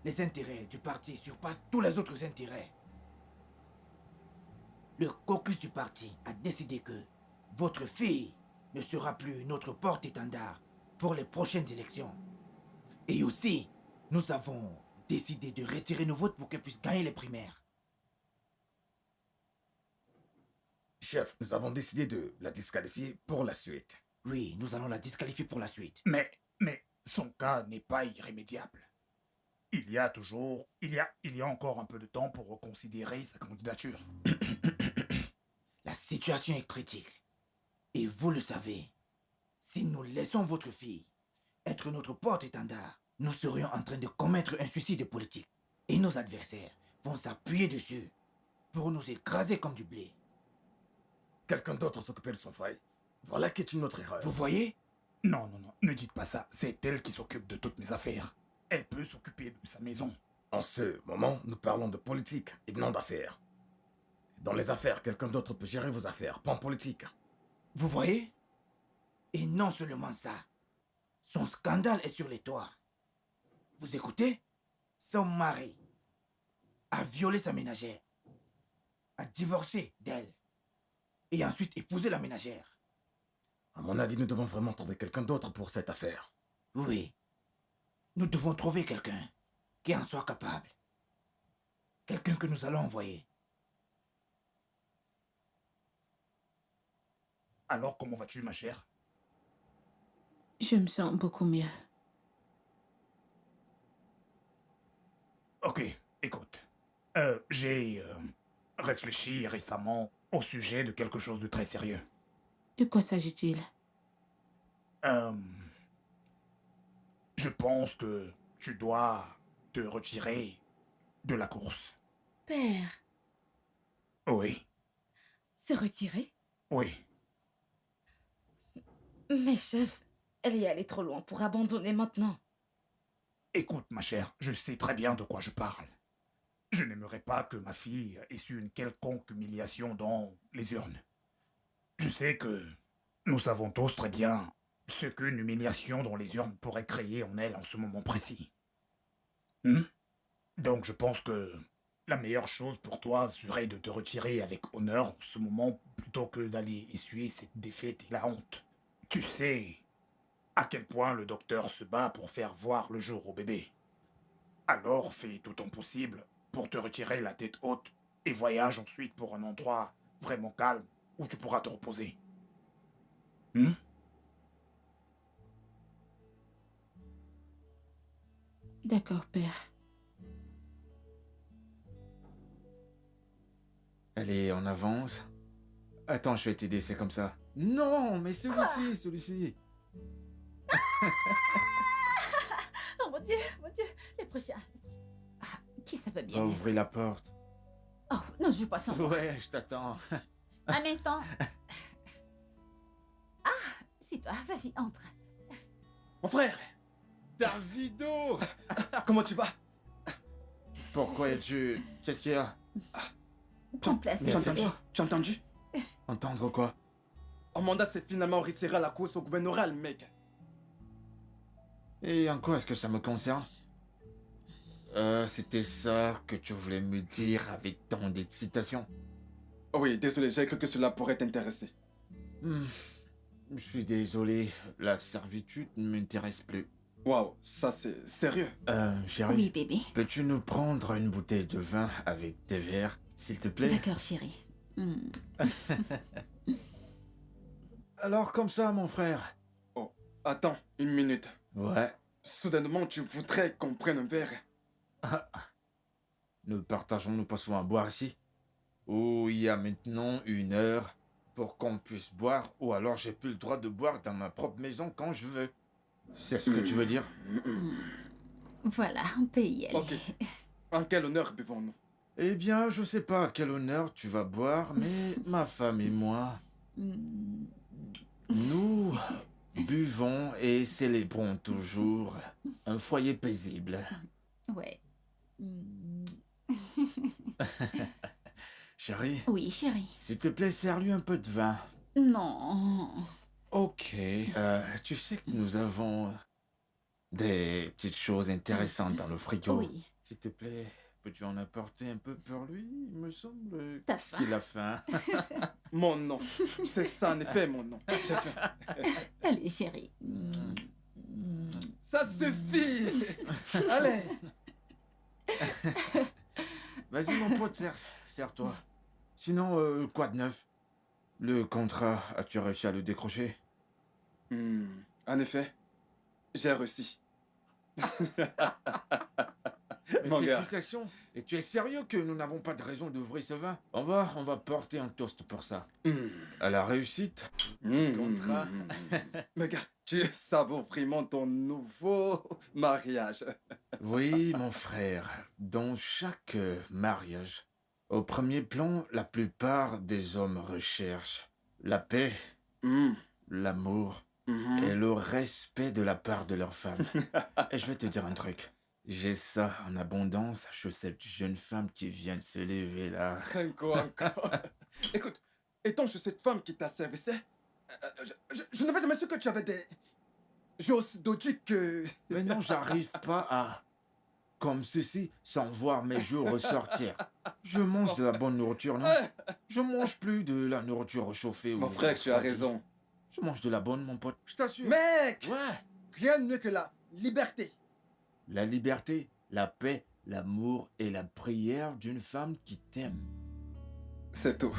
les intérêts du parti surpassent tous les autres intérêts. Le caucus du parti a décidé que votre fille ne sera plus notre porte-étendard pour les prochaines élections. Et aussi, nous avons décidé de retirer nos votes pour qu'elle puisse gagner les primaires. Chef, nous avons décidé de la disqualifier pour la suite. Oui, nous allons la disqualifier pour la suite. Mais son cas n'est pas irrémédiable. Il y a encore un peu de temps pour reconsidérer sa candidature. La situation est critique. Et vous le savez, si nous laissons votre fille être notre porte-étendard, nous serions en train de commettre un suicide politique. Et nos adversaires vont s'appuyer dessus pour nous écraser comme du blé. Quelqu'un d'autre s'occuper de son frère. Voilà qui est une autre erreur. Vous voyez? Non, ne dites pas ça. C'est elle qui s'occupe de toutes mes affaires. Elle peut s'occuper de sa maison. En ce moment, nous parlons de politique et non d'affaires. Dans les affaires, quelqu'un d'autre peut gérer vos affaires, pas en politique. Vous voyez? Et non seulement ça. Son scandale est sur les toits. Vous écoutez? Son mari a violé sa ménagère, a divorcé d'elle, et ensuite épousé la ménagère. À mon avis, nous devons vraiment trouver quelqu'un d'autre pour cette affaire. Oui. Nous devons trouver quelqu'un qui en soit capable. Quelqu'un que nous allons envoyer. Alors, comment vas-tu, ma chère? Je me sens beaucoup mieux. Ok, écoute. J'ai réfléchi récemment au sujet de quelque chose de très sérieux. De quoi s'agit-il? Je pense que tu dois te retirer de la course. Père, Oui, se retirer? oui. Mais chef, elle est allée trop loin pour abandonner maintenant. Écoute, ma chère, je sais très bien de quoi je parle. Je n'aimerais pas que ma fille ait su une quelconque humiliation dans les urnes. Je sais que Nous savons tous très bien ce qu'une humiliation dans les urnes pourrait créer en elle en ce moment précis. Donc je pense que la meilleure chose pour toi serait de te retirer avec honneur en ce moment plutôt que d'aller essuyer cette défaite et la honte. Tu sais à quel point le docteur se bat pour faire voir le jour au bébé. Alors fais tout ton possible pour te retirer la tête haute et voyage ensuite pour un endroit vraiment calme où tu pourras te reposer. D'accord, père. Allez, on avance. Attends, je vais t'aider, c'est comme ça. Non, mais celui-ci. Oh mon Dieu, les prochains. Ah, qui ça peut bien Va être? ouvrir la porte. Oh, non, je joue pas sans moi. Ouais, je t'attends. Un instant. Ah, c'est toi, vas-y, entre. Mon frère, Davido! comment tu vas? Pourquoi es-tu... Qu'est-ce qu'il y a? Prends place. Tu as entendu? Tu as entendu? Entendre quoi? Amanda s'est finalement retirée à la course au gouvernoral, mec. Et en quoi est-ce que ça me concerne? C'était ça que tu voulais me dire avec tant d'excitation? Oh oui, désolé, j'ai cru que cela pourrait t'intéresser. Je suis désolé, la servitude ne m'intéresse plus. Waouh, ça c'est sérieux. Chérie, Oui, bébé. peux-tu nous prendre une bouteille de vin avec des verres, s'il te plaît? D'accord, chérie. Alors comme ça, mon frère. Oh, attends, une minute. Ouais. Soudainement, tu voudrais qu'on prenne un verre? Ne partageons-nous pas souvent à boire ici? Ou il y a maintenant 1 heure pour qu'on puisse boire, ou alors j'ai plus le droit de boire dans ma propre maison quand je veux. C'est ce que tu veux dire? Voilà, on peut y aller. Ok. En quel honneur buvons-nous? Eh bien, je sais pas à quel honneur tu vas boire, mais ma femme et moi, nous buvons et célébrons toujours un foyer paisible. Ouais. Chérie, Oui, chérie. s'il te plaît, sers-lui un peu de vin. Non. Ok. Tu sais que nous avons des petites choses intéressantes dans le frigo. Oui. S'il te plaît, peux-tu en apporter un peu pour lui? Il me semble T'as faim? qu'il a faim. Mon nom. C'est ça, en effet, mon nom. J'ai faim. Allez, chérie. Ça suffit. Allez. Vas-y, mon pote, sers-toi. Sinon, quoi de neuf? Le contrat, as-tu réussi à le décrocher? En effet, j'ai réussi. Mon gars. Félicitations. Et tu es sérieux que nous n'avons pas de raison d'ouvrir ce vin? On va porter un toast pour ça. À la réussite du contrat. Mais gars, tu savoures vraiment ton nouveau mariage. Oui, mon frère. Dans chaque mariage, au premier plan, la plupart des hommes recherchent la paix, l'amour et le respect de la part de leur femme. Et je vais te dire un truc. J'ai ça en abondance chez cette jeune femme qui vient de se lever là. Encore. Écoute, étant chez cette femme qui t'a servicé, je n'avais jamais su que tu avais des... J'ai aussi d'autres que... Mais non, j'arrive pas à... Comme ceci, sans voir mes jours ressortir. Je mange de la bonne nourriture, non? Je mange plus de la nourriture réchauffée. Mon frère, tu as raison. Je mange de la bonne, mon pote. Je t'assure. Mec! Ouais. Rien de mieux que la liberté. La liberté, la paix, l'amour et la prière d'une femme qui t'aime. C'est tout.